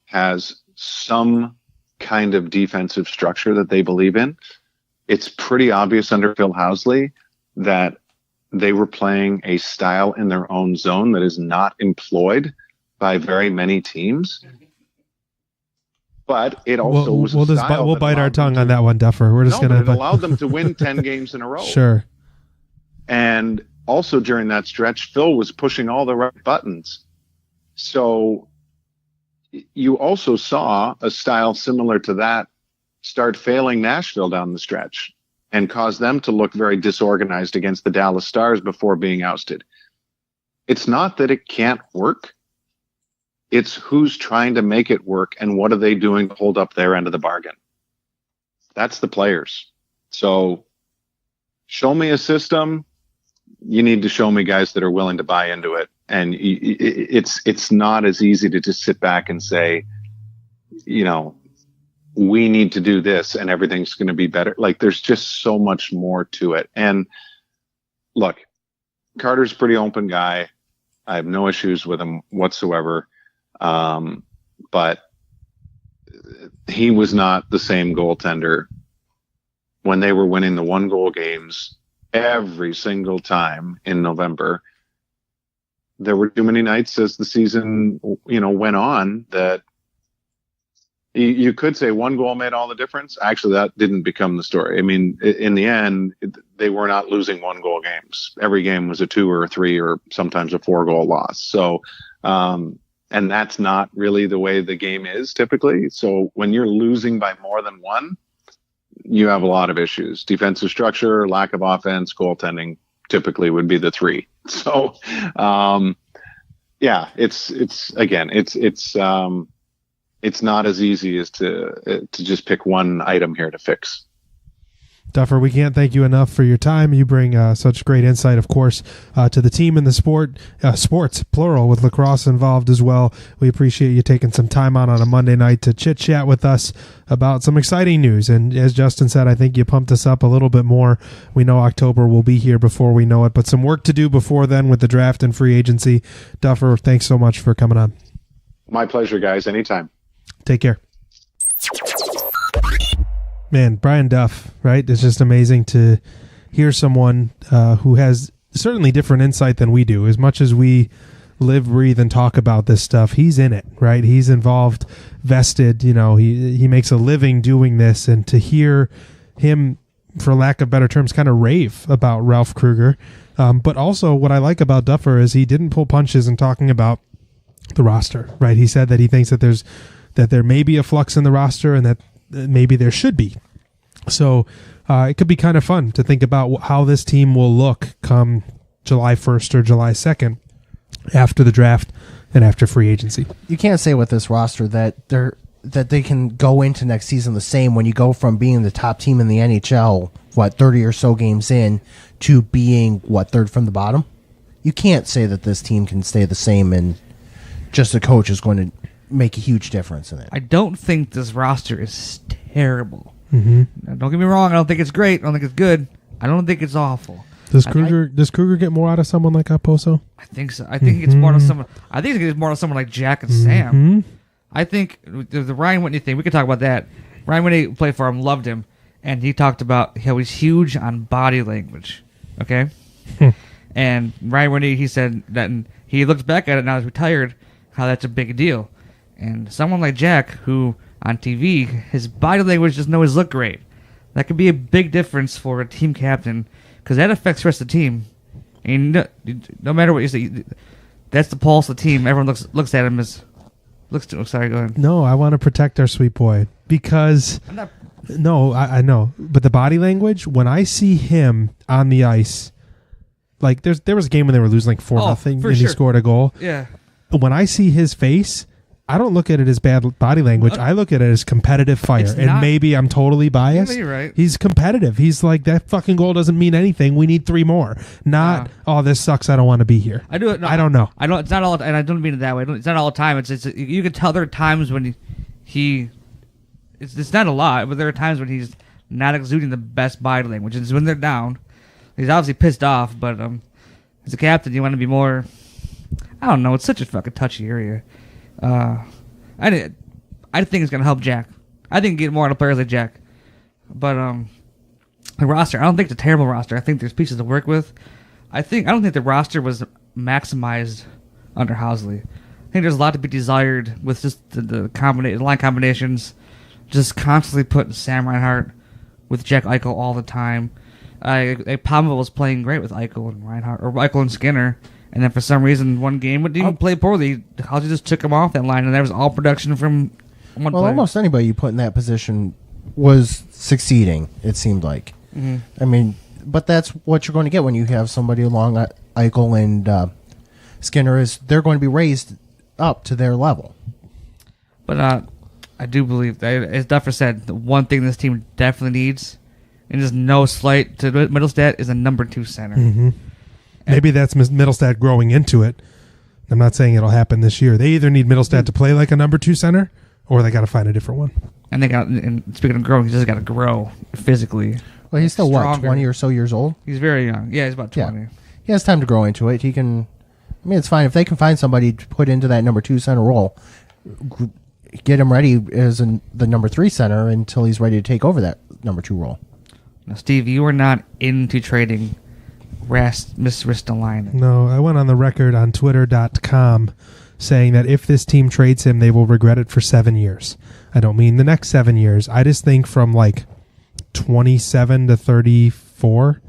has some kind of defensive structure that they believe in. It's pretty obvious under Phil Housley that they were playing a style in their own zone that is not employed by very many teams. But it also was we'll bite our tongue on that one, Duffer. We're just it allowed them to win 10 games in a row. Sure. And also during that stretch, Phil was pushing all the right buttons. So you also saw a style similar to that start failing Nashville down the stretch and cause them to look very disorganized against the Dallas Stars before being ousted. It's not that it can't work. It's who's trying to make it work and what are they doing to hold up their end of the bargain. That's the players. So show me a system. You need to show me guys that are willing to buy into it. And it's not as easy to just sit back and say, we need to do this and everything's going to be better. Like, there's just so much more to it. And look, Carter's a pretty open guy. I have no issues with him whatsoever. But he was not the same goaltender when they were winning the 1-goal games every single time in November. There were too many nights as the season, went on that you could say one goal made all the difference. Actually, that didn't become the story. I mean, in the end, they were not losing 1-goal games. Every game was a 2 or a 3 or sometimes a 4-goal loss. So, and that's not really the way the game is typically. So when you're losing by more than one, you have a lot of issues. Defensive structure, lack of offense, goaltending typically would be the 3. So, it's not as easy as to just pick one item here to fix. Duffer, we can't thank you enough for your time. You bring such great insight, of course, to the team and the sports, plural, with lacrosse involved as well. We appreciate you taking some time on a Monday night to chit-chat with us about some exciting news. And as Justin said, I think you pumped us up a little bit more. We know October will be here before we know it, but some work to do before then with the draft and free agency. Duffer, thanks so much for coming on. My pleasure, guys. Anytime. Take care. Man, Brian Duff, right? It's just amazing to hear someone who has certainly different insight than we do. As much as we live, breathe, and talk about this stuff, he's in it, right? He's involved, vested. He makes a living doing this, and to hear him, for lack of better terms, kind of rave about Ralph Krueger. But also, what I like about Duffer is he didn't pull punches in talking about the roster, right? He said that he thinks that there may be a flux in the roster and that maybe there should be. So it could be kind of fun to think about how this team will look come July 1st or July 2nd after the draft and after free agency. You can't say with this roster that they can go into next season the same when you go from being the top team in the NHL, 30 or so games in, to being, third from the bottom? You can't say that this team can stay the same and just the coach is going to make a huge difference in it. I don't think this roster is terrible. Mm-hmm. Now, don't get me wrong. I don't think it's great. I don't think it's good. I don't think it's awful. Does Kruger get more out of someone like Okposo? I think so. I think he gets more out of someone. I think he gets more out of someone like Jack and Sam. I think the Ryan Whitney thing, we could talk about that. Ryan Whitney played for him, loved him, and he talked about how he's huge on body language. Okay? And Ryan Whitney, he said that he looks back at it now he's retired, how that's a big deal. And someone like Jack, who on TV, his body language doesn't always look great. That could be a big difference for a team captain, because that affects the rest of the team. And no matter what you say, that's the pulse of the team. Everyone looks at him as... sorry, go ahead. No, I want to protect our sweet boy, because... No, I know. But the body language, when I see him on the ice, like there was a game when they were losing like 4-0, and he scored a goal. Yeah. When I see his face, I don't look at it as bad body language. I look at it as competitive fire. And maybe I'm totally biased. Yeah, you're right. He's competitive. He's like, that fucking goal doesn't mean anything. We need 3 more. Not, this sucks. I don't want to be here. I do it. No, I don't know. I don't. It's not all, and I don't mean it that way. It's not all the time. It's you can tell there are times when it's not a lot, but there are times when he's not exuding the best body language. It's when they're down. He's obviously pissed off, but as a captain, you want to be more. I don't know. It's such a fucking touchy area. I think it's gonna help Jack. I think get more out of players like Jack. But the roster, I don't think it's a terrible roster. I think there's pieces to work with. I don't think the roster was maximized under Housley. I think there's a lot to be desired with just the line combinations. Just constantly putting Sam Reinhart with Jack Eichel all the time. Palmer was playing great with Eichel and Reinhart, or Eichel and Skinner. And then for some reason, one game didn't even play poorly. Housley just took him off that line, and there was all production from one player. Almost anybody you put in that position was succeeding, it seemed like. Mm-hmm. I mean, but that's what you're going to get when you have somebody along Eichel and Skinner. They're going to be raised up to their level. But I do believe, as Duffer said, the one thing this team definitely needs, and there's no slight to Middlestat, is a number 2 center. Mm-hmm. Maybe that's Middlestat growing into it. I'm not saying it'll happen this year. They either need Middlestat to play like a number 2 center, or they got to find a different one. And speaking of growing, he's just got to grow physically. Well, he's still, 20 or so years old? He's very young. Yeah, he's about 20. Yeah. He has time to grow into it. He can... I mean, it's fine. If they can find somebody to put into that number 2 center role, get him ready as the number 3 center until he's ready to take over that number 2 role. Now, Steve, you are not into trading Miss Ristolainen. No, I went on the record on Twitter.com saying that if this team trades him, they will regret it for 7 years. I don't mean the next 7 years. I just think from like 27 to 34,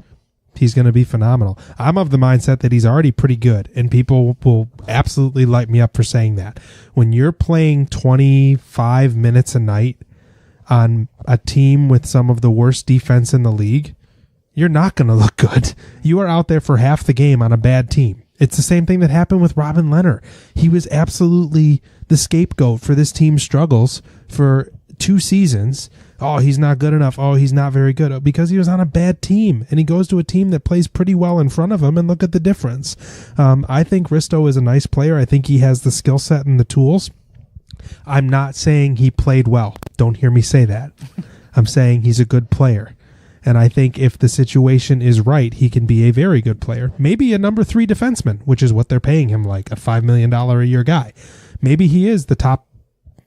he's going to be phenomenal. I'm of the mindset that he's already pretty good, and people will absolutely light me up for saying that. When you're playing 25 minutes a night on a team with some of the worst defense in the league, you're not going to look good. You are out there for half the game on a bad team. It's the same thing that happened with Robin Leonard. He was absolutely the scapegoat for this team's struggles for 2 seasons. Oh, he's not good enough. Oh, he's not very good. Because he was on a bad team, and he goes to a team that plays pretty well in front of him, and look at the difference. I think Risto is a nice player. I think he has the skill set and the tools. I'm not saying he played well. Don't hear me say that. I'm saying he's a good player. And I think if the situation is right, he can be a very good player. Maybe a number 3 defenseman, which is what they're paying him, like a $5 million a year guy. Maybe he is the top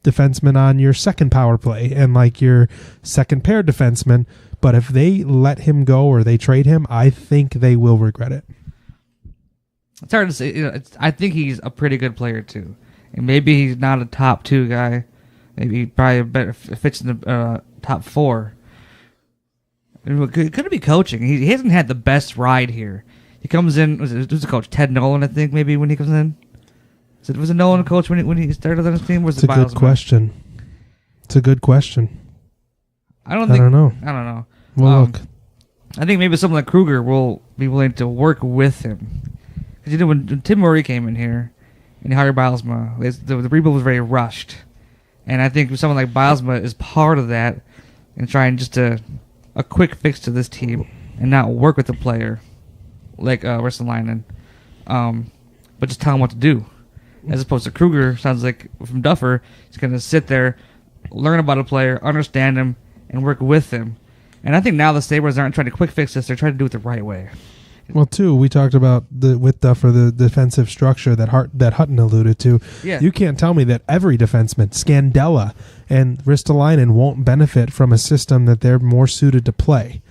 defenseman on your second power play and like your second pair defenseman. But if they let him go or they trade him, I think they will regret it. It's hard to say. I think he's a pretty good player too. And maybe he's not a top 2 guy. Maybe he probably better fits in the top 4. It could be coaching. He hasn't had the best ride here. He comes in. Who's the coach? Ted Nolan, I think. Maybe when he comes in. Was it Nolan coach when he started on his team? It's a good question. It's a good question. I don't know. Well, look. I think maybe someone like Kruger will be willing to work with him. Because when Tim Murray came in here and he hired Bilesma, the rebuild was very rushed. And I think someone like Bilesma is part of that and trying just a quick fix to this team and not work with the player like Ristolainen, but just tell him what to do. As opposed to Kruger, sounds like from Duffer, he's going to sit there, learn about a player, understand him, and work with him. And I think now the Sabres aren't trying to quick fix this; they're trying to do it the right way. Well, too, we talked about with Duffer the defensive structure that Hutton alluded to. Yeah. You can't tell me that every defenseman, Scandella and Ristolainen, won't benefit from a system that they're more suited to play.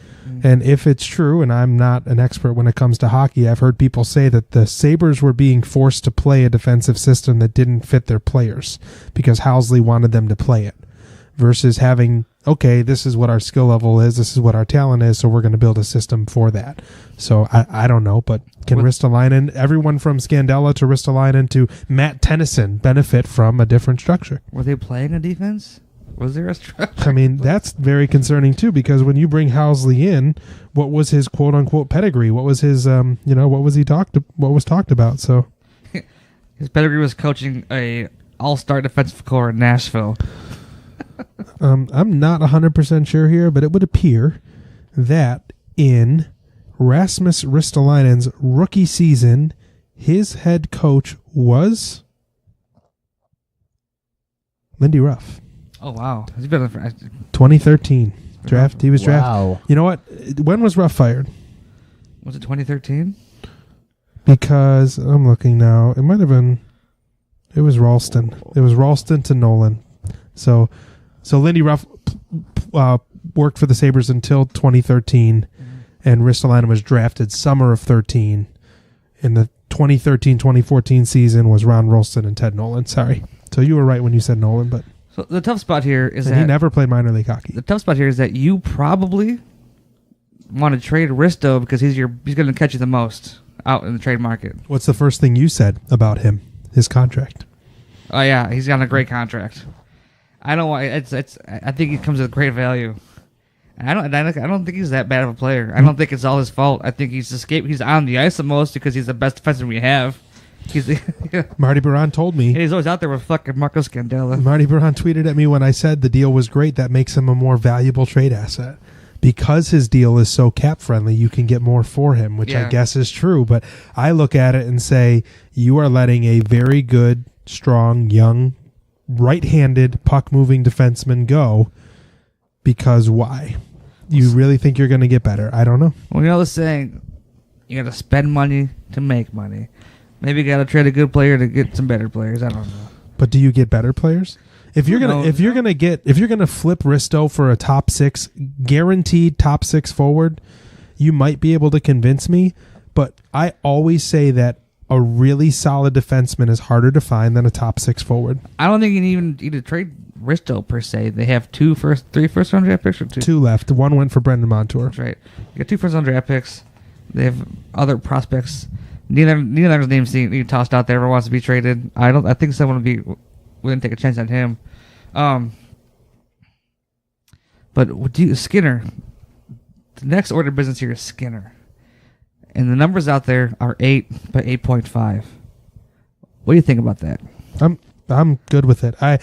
And if it's true, and I'm not an expert when it comes to hockey, I've heard people say that the Sabres were being forced to play a defensive system that didn't fit their players because Housley wanted them to play it versus having, okay, this is what our skill level is, this is what our talent is, so we're going to build a system for that. So I don't know, but can Ristolainen, everyone from Scandella to Ristolainen to Matt Tennyson, benefit from a different structure? Were they playing a defense? Was there a structure? I mean, that's very concerning too, because when you bring Housley in, what was his quote unquote pedigree? What was his, what was talked about? So his pedigree was coaching a all-star defensive corps in Nashville. I'm not 100% sure here, but it would appear that in Rasmus Ristolainen's rookie season, his head coach was Lindy Ruff. Oh, wow. He's been 2013 draft. He was drafted. Wow. You know what? When was Ruff fired? Was it 2013? Because I'm looking now. It might have been. It was Ralston. It was Ralston to Nolan. So Lindy Ruff worked for the Sabres until 2013, and Ristolainen was drafted summer of 13. In the 2013-2014 season was Ron Ralston and Ted Nolan. Sorry. So you were right when you said Nolan, but. So the tough spot here is that he never played minor league hockey. The tough spot here is that you probably want to trade Risto because he's going to catch you the most out in the trade market. What's the first thing you said about him? His contract. Oh yeah, he's got a great contract. I don't want it's. I think he comes with great value. I don't think he's that bad of a player. I don't think it's all his fault. I think he's on the ice the most because he's the best defenseman we have. Marty Baron told me. And he's always out there with fucking Marco Scandella. Marty Baron tweeted at me when I said the deal was great. That makes him a more valuable trade asset. Because his deal is so cap friendly, you can get more for him, which I guess is true. But I look at it and say, you are letting a very good, strong, young, right-handed, puck-moving defenseman go. Because why? You really think you're going to get better? I don't know. Well, you know the saying, you got to spend money to make money. Maybe you got to trade a good player to get some better players. I don't know. But do you get better players? If you're gonna flip Risto for a top 6, guaranteed top 6 forward, you might be able to convince me. But I always say that a really solid defenseman is harder to find than a top 6 forward. I don't think you even need to trade Risto per se. They have 3 first round draft picks or 2? 2 left. 1 went for Brendan Montour. That's right. You got 2 first round draft picks. They have other prospects. Neither of their names being tossed out there ever wants to be would I think someone wouldn't take a chance on him. But Skinner, the next order of business here is Skinner. And the numbers out there are 8 by 8.5. What do you think about that? I'm good with it. You're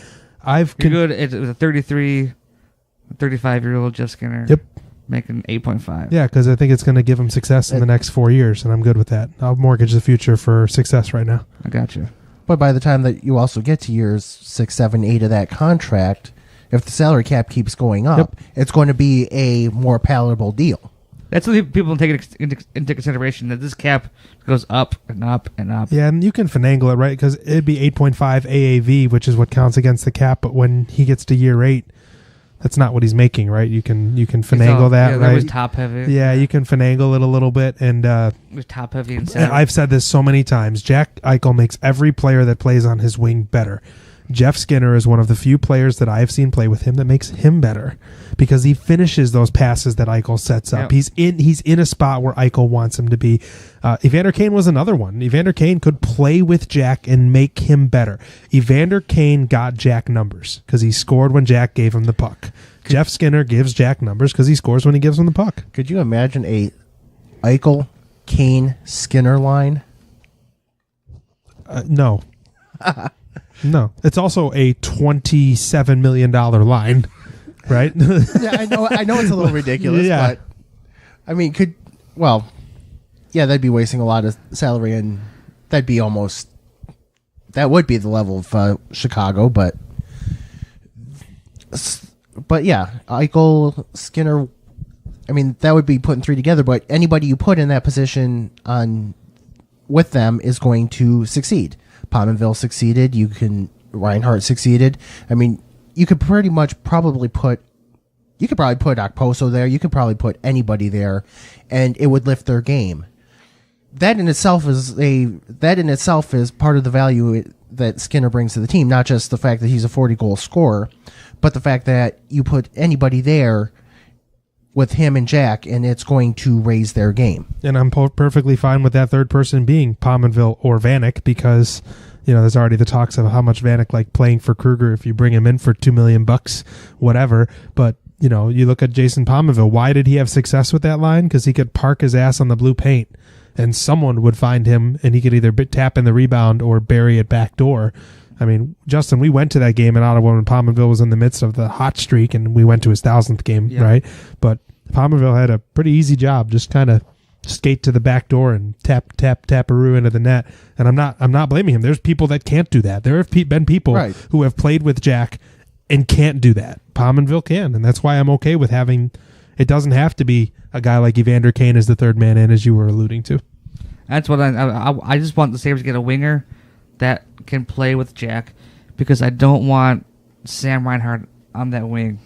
good. It's a 35-year-old Jeff Skinner. Yep. Making 8.5. Yeah, because I think it's going to give him success in the next 4 years, and I'm good with that. I'll mortgage the future for success right now. I got you. But by the time that you also get to years 6, 7, 8 of that contract, if the salary cap keeps going up, it's going to be a more palatable deal. That's what people don't take into consideration, that this cap goes up and up and up. Yeah, and you can finagle it, right? Because it'd be 8.5 AAV, which is what counts against the cap. But when he gets to year 8, that's not what he's making, right? You can finagle that, right? That was top heavy. Yeah, you can finagle it a little bit, and it was top heavy and salary. I've said this so many times. Jack Eichel makes every player that plays on his wing better. Jeff Skinner is one of the few players that I've seen play with him that makes him better because he finishes those passes that Eichel sets up. Yep. He's in a spot where Eichel wants him to be. Evander Kane was another one. Evander Kane could play with Jack and make him better. Evander Kane got Jack numbers because he scored when Jack gave him the puck. Jeff Skinner gives Jack numbers because he scores when he gives him the puck. Could you imagine a Eichel, Kane, Skinner line? No. No, it's also a $27 million line, right? Yeah, I know it's a little ridiculous, but I mean, that'd be wasting a lot of salary, and that would be the level of Chicago, but yeah, Eichel, Skinner, I mean, that would be putting 3 together, but anybody you put in that position with them is going to succeed. Pominville succeeded. Reinhart succeeded. I mean, you could probably put Okposo there. You could probably put anybody there, and it would lift their game. That in itself is part of the value that Skinner brings to the team. Not just the fact that he's a 40-goal scorer, but the fact that you put anybody there with him and Jack, and it's going to raise their game. And I'm perfectly fine with that third person being Pominville or Vanek because, there's already the talks of how much Vanek liked playing for Kruger if you bring him in for $2 million, whatever. But, you look at Jason Pominville. Why did he have success with that line? Because he could park his ass on the blue paint and someone would find him and he could either tap in the rebound or bury it back door. I mean, Justin, we went to that game in Ottawa when Pominville was in the midst of the hot streak, and we went to his 1,000th game, right? But Pominville had a pretty easy job, just kind of skate to the back door and tap-a-roo into the net. And I'm not blaming him. There's people that can't do that. There have been people who have played with Jack and can't do that. Pominville can, and that's why I'm okay with having. It doesn't have to be a guy like Evander Kane as the third man in, as you were alluding to. That's what I just want the Sabres to get a winger that can play with Jack, because I don't want Sam Reinhart on that wing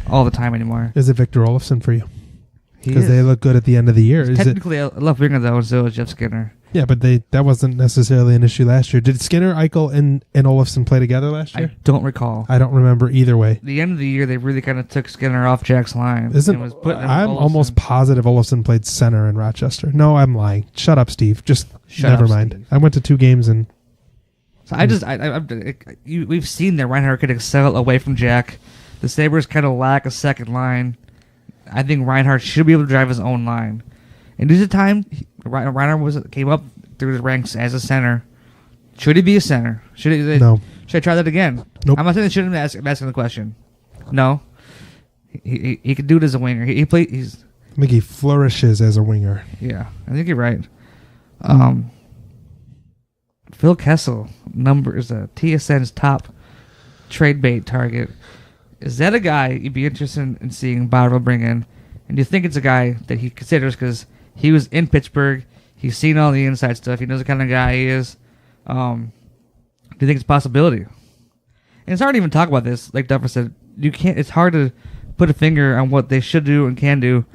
all the time anymore. Is it Victor Olofsson for you? Because they look good at the end of the year. Technically, a left winger, though, so is Jeff Skinner. Yeah, but that wasn't necessarily an issue last year. Did Skinner, Eichel, and Olofsson play together last year? I don't recall. I don't remember either way. The end of the year, they really kind of took Skinner off Jack's line. I'm almost positive Olofsson played center in Rochester. No, I'm lying. Shut up, Steve. Never mind. Steve. I went to 2 games and... So we've seen that Reinhart could excel away from Jack. The Sabres kind of lack a second line. I think Reinhart should be able to drive his own line. And there's a time Reinhart came up through the ranks as a center. Should he be a center? No. Should I try that again? Nope. I'm not saying they shouldn't I'm asking the question. No. He could do it as a winger. I think he flourishes as a winger. Yeah, I think you're right. Phil Kessel is TSN's top trade bait target. Is that a guy you'd be interested in seeing Bottle bring in? And do you think it's a guy that he considers because he was in Pittsburgh, he's seen all the inside stuff, he knows the kind of guy he is? Do you think it's a possibility? And it's hard to even talk about this. Like Duffer said, you can't. It's hard to put a finger on what they should do and can do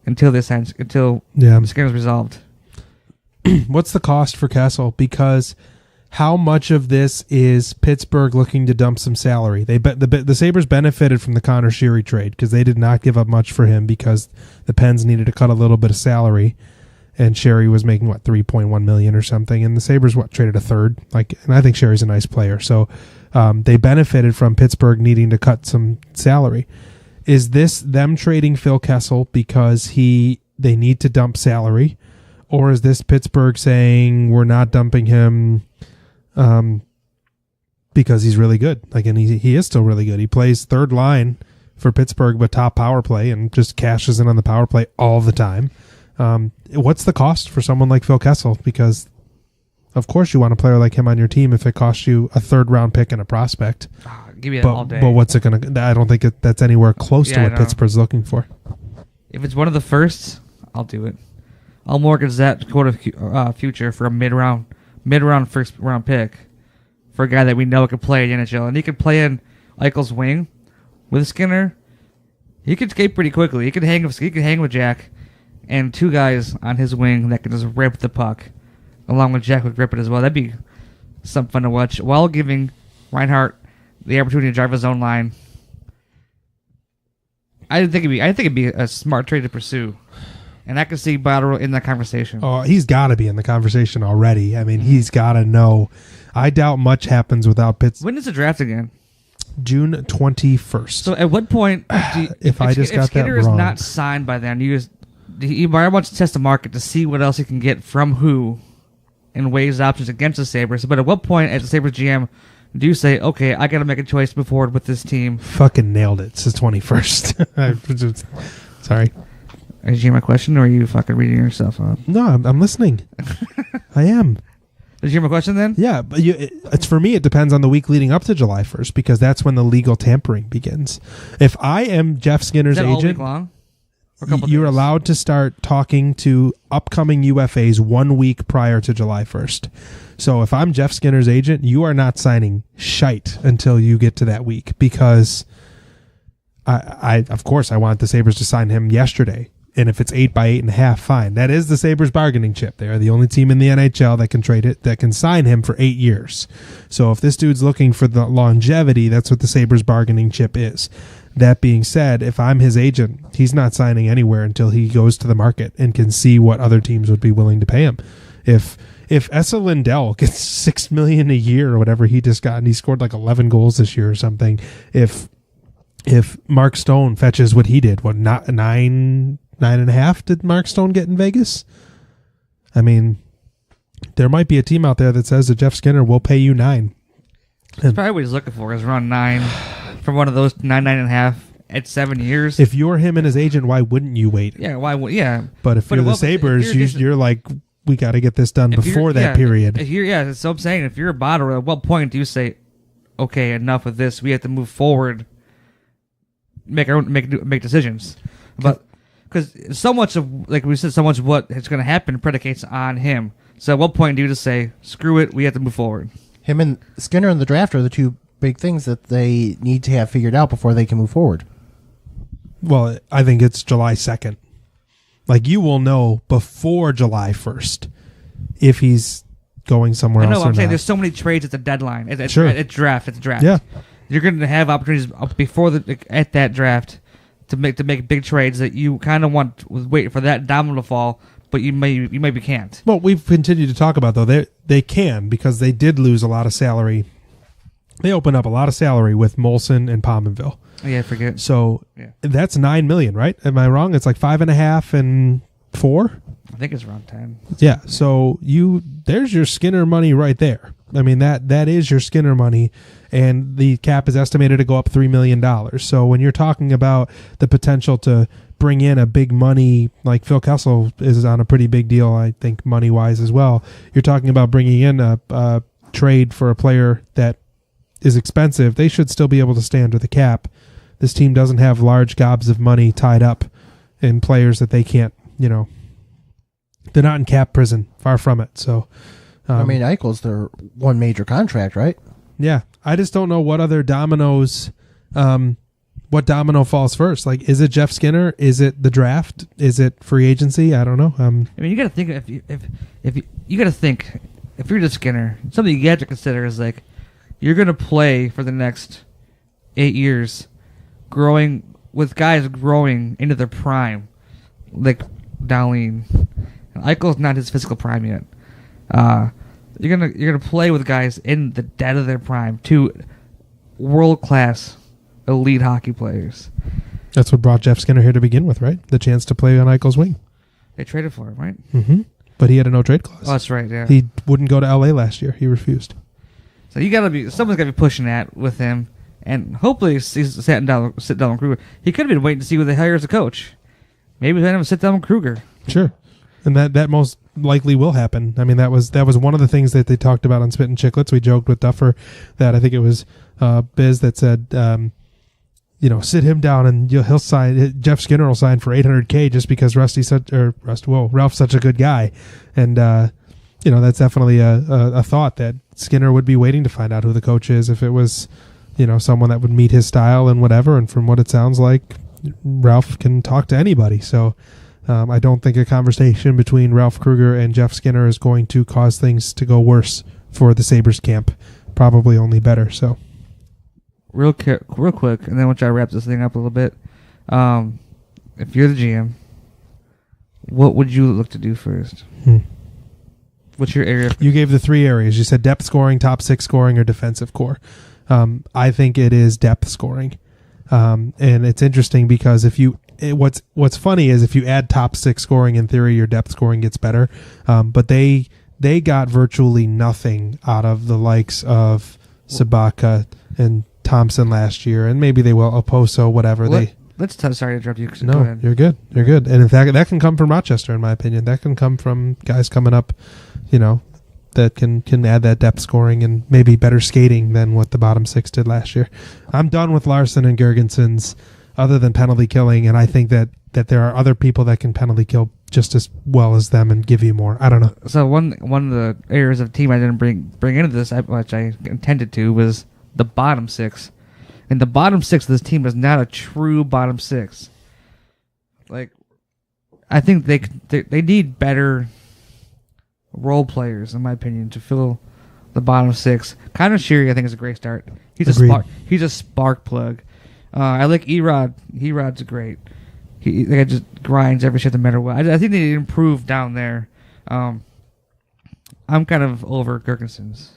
until Skinner's resolved. What's the cost for Kessel? Because how much of this is Pittsburgh looking to dump some salary? The Sabres benefited from the Connor Sheary trade because they did not give up much for him because the Pens needed to cut a little bit of salary, and Sheary was making $3.1 million or something, and the Sabres traded a third. And I think Sherry's a nice player, so they benefited from Pittsburgh needing to cut some salary. Is this them trading Phil Kessel because they need to dump salary, or is this Pittsburgh saying we're not dumping him? Because he's really good. And he is still really good. He plays third line for Pittsburgh, but top power play and just cashes in on the power play all the time. What's the cost for someone like Phil Kessel? Because of course you want a player like him on your team if it costs you a third round pick and a prospect. Give you that all day. But what's it going to? I don't think that's anywhere close to what Pittsburgh's looking for. If it's one of the firsts, I'll do it. I'll mortgage that quota future for a mid-round first round pick for a guy that we know can play in the NHL, and he can play in Eichel's wing with Skinner. He could skate pretty quickly. He could hang with Jack, and two guys on his wing that can just rip the puck, along with Jack would grip it as well. That'd be something fun to watch while giving Reinhart the opportunity to drive his own line. I think it'd be a smart trade to pursue. And I can see Botterill in that conversation. Oh, he's got to be in the conversation already. I mean, he's got to know. I doubt much happens without Pittsburgh. When is the draft again? June 21st. So at what point, if Skinner is not signed by then, he wants to test the market to see what else he can get from who and weighs options against the Sabres. But at what point, as the Sabres GM, do you say, okay, I got to make a choice to move forward with this team? Fucking nailed it. It's the 21st. Sorry. Did you hear my question, or are you fucking reading yourself up? No, I'm listening. I am. Did you hear my question then? Yeah, but it's for me, it depends on the week leading up to July 1st, because that's when the legal tampering begins. If I am Jeff Skinner's agent, all week long? You're allowed to start talking to upcoming UFAs 1 week prior to July 1st. So if I'm Jeff Skinner's agent, you are not signing shite until you get to that week, because I of course I want the Sabres to sign him yesterday. And if it's 8 by 8.5, fine. That is the Sabres bargaining chip. They are the only team in the NHL that can trade it, that can sign him for 8 years. So if this dude's looking for the longevity, that's what the Sabres bargaining chip is. That being said, if I'm his agent, he's not signing anywhere until he goes to the market and can see what other teams would be willing to pay him. If Esa Lindell gets $6 million a year or whatever he just got, and he scored 11 goals this year or something, if Mark Stone fetches what he did, not 9.5 did Mark Stone get in Vegas? I mean, there might be a team out there that says that Jeff Skinner will pay you 9. That's probably what he's looking for, is around 9 for one of those 9.5 at 7 years. If you're him and his agent, why wouldn't you wait? Yeah, why would? Yeah, but if you're the Sabres, you're like, we got to get this done before that period. So I'm saying, if you're a bottle, at what point do you say, okay, enough of this? We have to move forward, make decisions, but. Because so much of, like we said, so much of what is going to happen predicates on him. So at what point do you just say, screw it, we have to move forward? Him and Skinner and the draft are the two big things that they need to have figured out before they can move forward. Well, I think it's July 2nd. You will know before July 1st if he's going somewhere else or not. I'm saying there's so many trades at the deadline. It's draft. Yeah. You're going to have opportunities before at that draft to make big trades that you kind of want to wait for that domino to fall, but you maybe can't. Well, we've continued to talk about, though, they can, because they did lose a lot of salary. They opened up a lot of salary with Molson and Pominville. Yeah, I forget. So that's $9 million, right? Am I wrong? It's 5.5 and 4? I think it's around 10. Yeah, so there's your Skinner money right there. I mean, that is your Skinner money, and the cap is estimated to go up $3 million. So when you're talking about the potential to bring in a big money, like Phil Kessel is on a pretty big deal, I think, money-wise as well, you're talking about bringing in a trade for a player that is expensive. They should still be able to stay under the cap. This team doesn't have large gobs of money tied up in players that they can't, they're not in cap prison, far from it. So, Eichel's their one major contract, right? Yeah, I just don't know what other dominoes, what domino falls first. Like, is it Jeff Skinner? Is it the draft? Is it free agency? I don't know. I mean, you got to think if you're Jeff Skinner, something you have to consider is like you're going to play for the next 8 years, growing with guys growing into their prime, like Darlene. Eichel's not his physical prime yet. You're gonna play with guys in the dead of their prime, two world-class elite hockey players. That's what brought Jeff Skinner here to begin with, right? The chance to play on Eichel's wing. They traded for him, right? Mm-hmm. But he had a no-trade clause. Oh, that's right, yeah. He wouldn't go to L.A. last year. He refused. So someone's got to be pushing that with him, and hopefully he's sit down with Kruger. He could have been waiting to see who they hire as a coach. Maybe let him sit down with Kruger. Sure. And that most likely will happen. I mean, that was one of the things that they talked about on Spit and Chicklets. We joked with Duffer that I think it was Biz that said, sit him down and he'll sign. Jeff Skinner will sign for $800K just because Ralph's such a good guy, and that's definitely a thought that Skinner would be waiting to find out who the coach is if it was someone that would meet his style and whatever. And from what it sounds like, Ralph can talk to anybody. So. I don't think a conversation between Ralph Krueger and Jeff Skinner is going to cause things to go worse for the Sabres camp. Probably only better. So, real quick, and then we'll try to wrap this thing up a little bit. If you're the GM, what would you look to do first? What's your area? You gave the 3 areas. You said depth scoring, top 6 scoring, or defensive core. I think it is depth scoring. And it's interesting because what's funny is if you add top 6 scoring, in theory, your depth scoring gets better. But they got virtually nothing out of the likes of Sabaka and Thompson last year, and maybe they will Oposo, whatever. Sorry to interrupt you. No, go ahead. You're good. You're good. And in fact, that can come from Rochester, in my opinion. That can come from guys coming up, that can add that depth scoring and maybe better skating than what the bottom 6 did last year. I'm done with Larson and Gergensons other than penalty killing, and I think that there are other people that can penalty kill just as well as them and give you more. I don't know. So one of the areas of team I didn't bring into this, which I intended to, was the bottom 6. And the bottom 6 of this team is not a true bottom 6. Like, I think they need better role players, in my opinion, to fill the bottom 6. Connor Sheary, I think, is a great start. He's a spark plug. I like Erod. Erod's great. He just grinds every shift no matter what. I think they need to improve down there. I'm kind of over Gergensons.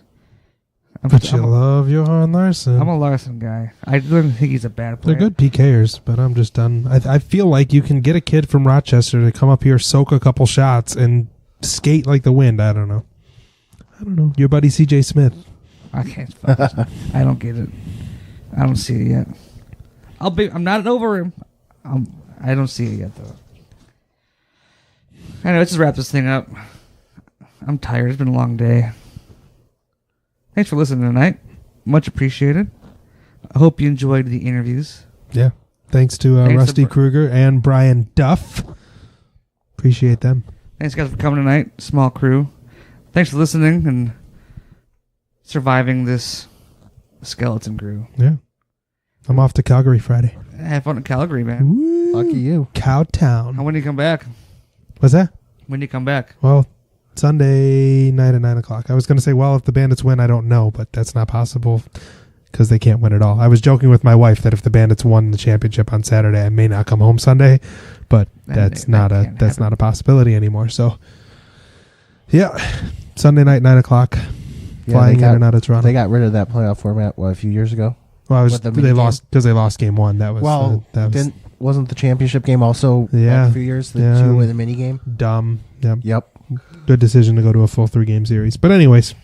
But you love Johan Larson. I'm a Larson guy. I don't think he's a bad player. They're good PKers, but I'm just done. I feel like you can get a kid from Rochester to come up here, soak a couple shots, and skate like the wind. I don't know. Your buddy CJ Smith. I can't. I don't get it. I don't see it yet. I'm not over him. I don't see it yet, though. Anyway, let's just wrap this thing up. I'm tired. It's been a long day. Thanks for listening tonight. Much appreciated. I hope you enjoyed the interviews. Yeah. Thanks to Rusty Kruger and Brian Duff. Appreciate them. Thanks, guys, for coming tonight. Small crew. Thanks for listening and surviving this skeleton crew. Yeah. I'm off to Calgary Friday. Have fun in Calgary, man. Woo. Lucky you. Cowtown. When do you come back? What's that? When do you come back? Well, Sunday night at 9 o'clock. I was going to say, well, if the Bandits win, I don't know, but that's not possible because they can't win at all. I was joking with my wife that if the Bandits won the championship on Saturday, I may not come home Sunday, but that's not a possibility anymore. So, yeah, Sunday night, 9 o'clock, flying in and out of Toronto. They got rid of that playoff format, a few years ago? Well, they lost game 1. That was wasn't the championship game also a few years? The 2 with a mini game? Dumb. Yep. Good decision to go to a full 3-game series. But anyways.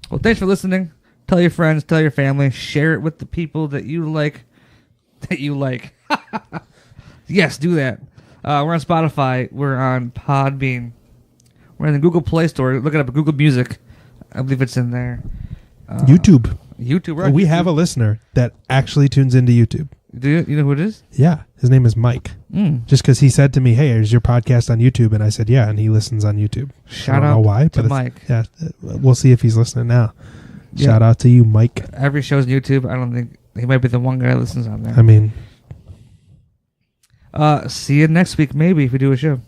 Well, thanks for listening. Tell your friends, tell your family, share it with the people that you like. Yes, do that. We're on Spotify. We're on Podbean. We're in the Google Play Store. Look it up at Google Music. I believe it's in there. YouTube. We have a listener that actually tunes into YouTube. Do you know who it is? Yeah. His name is Mike. Just because he said to me, hey, is your podcast on YouTube? And I said, yeah, and he listens on YouTube. Shout out know why, to Mike. Yeah, we'll see if he's listening now. Shout out to you, Mike. Every show's YouTube. I don't think he might be the one guy that listens on there. I mean, see you next week, maybe, if we do a show.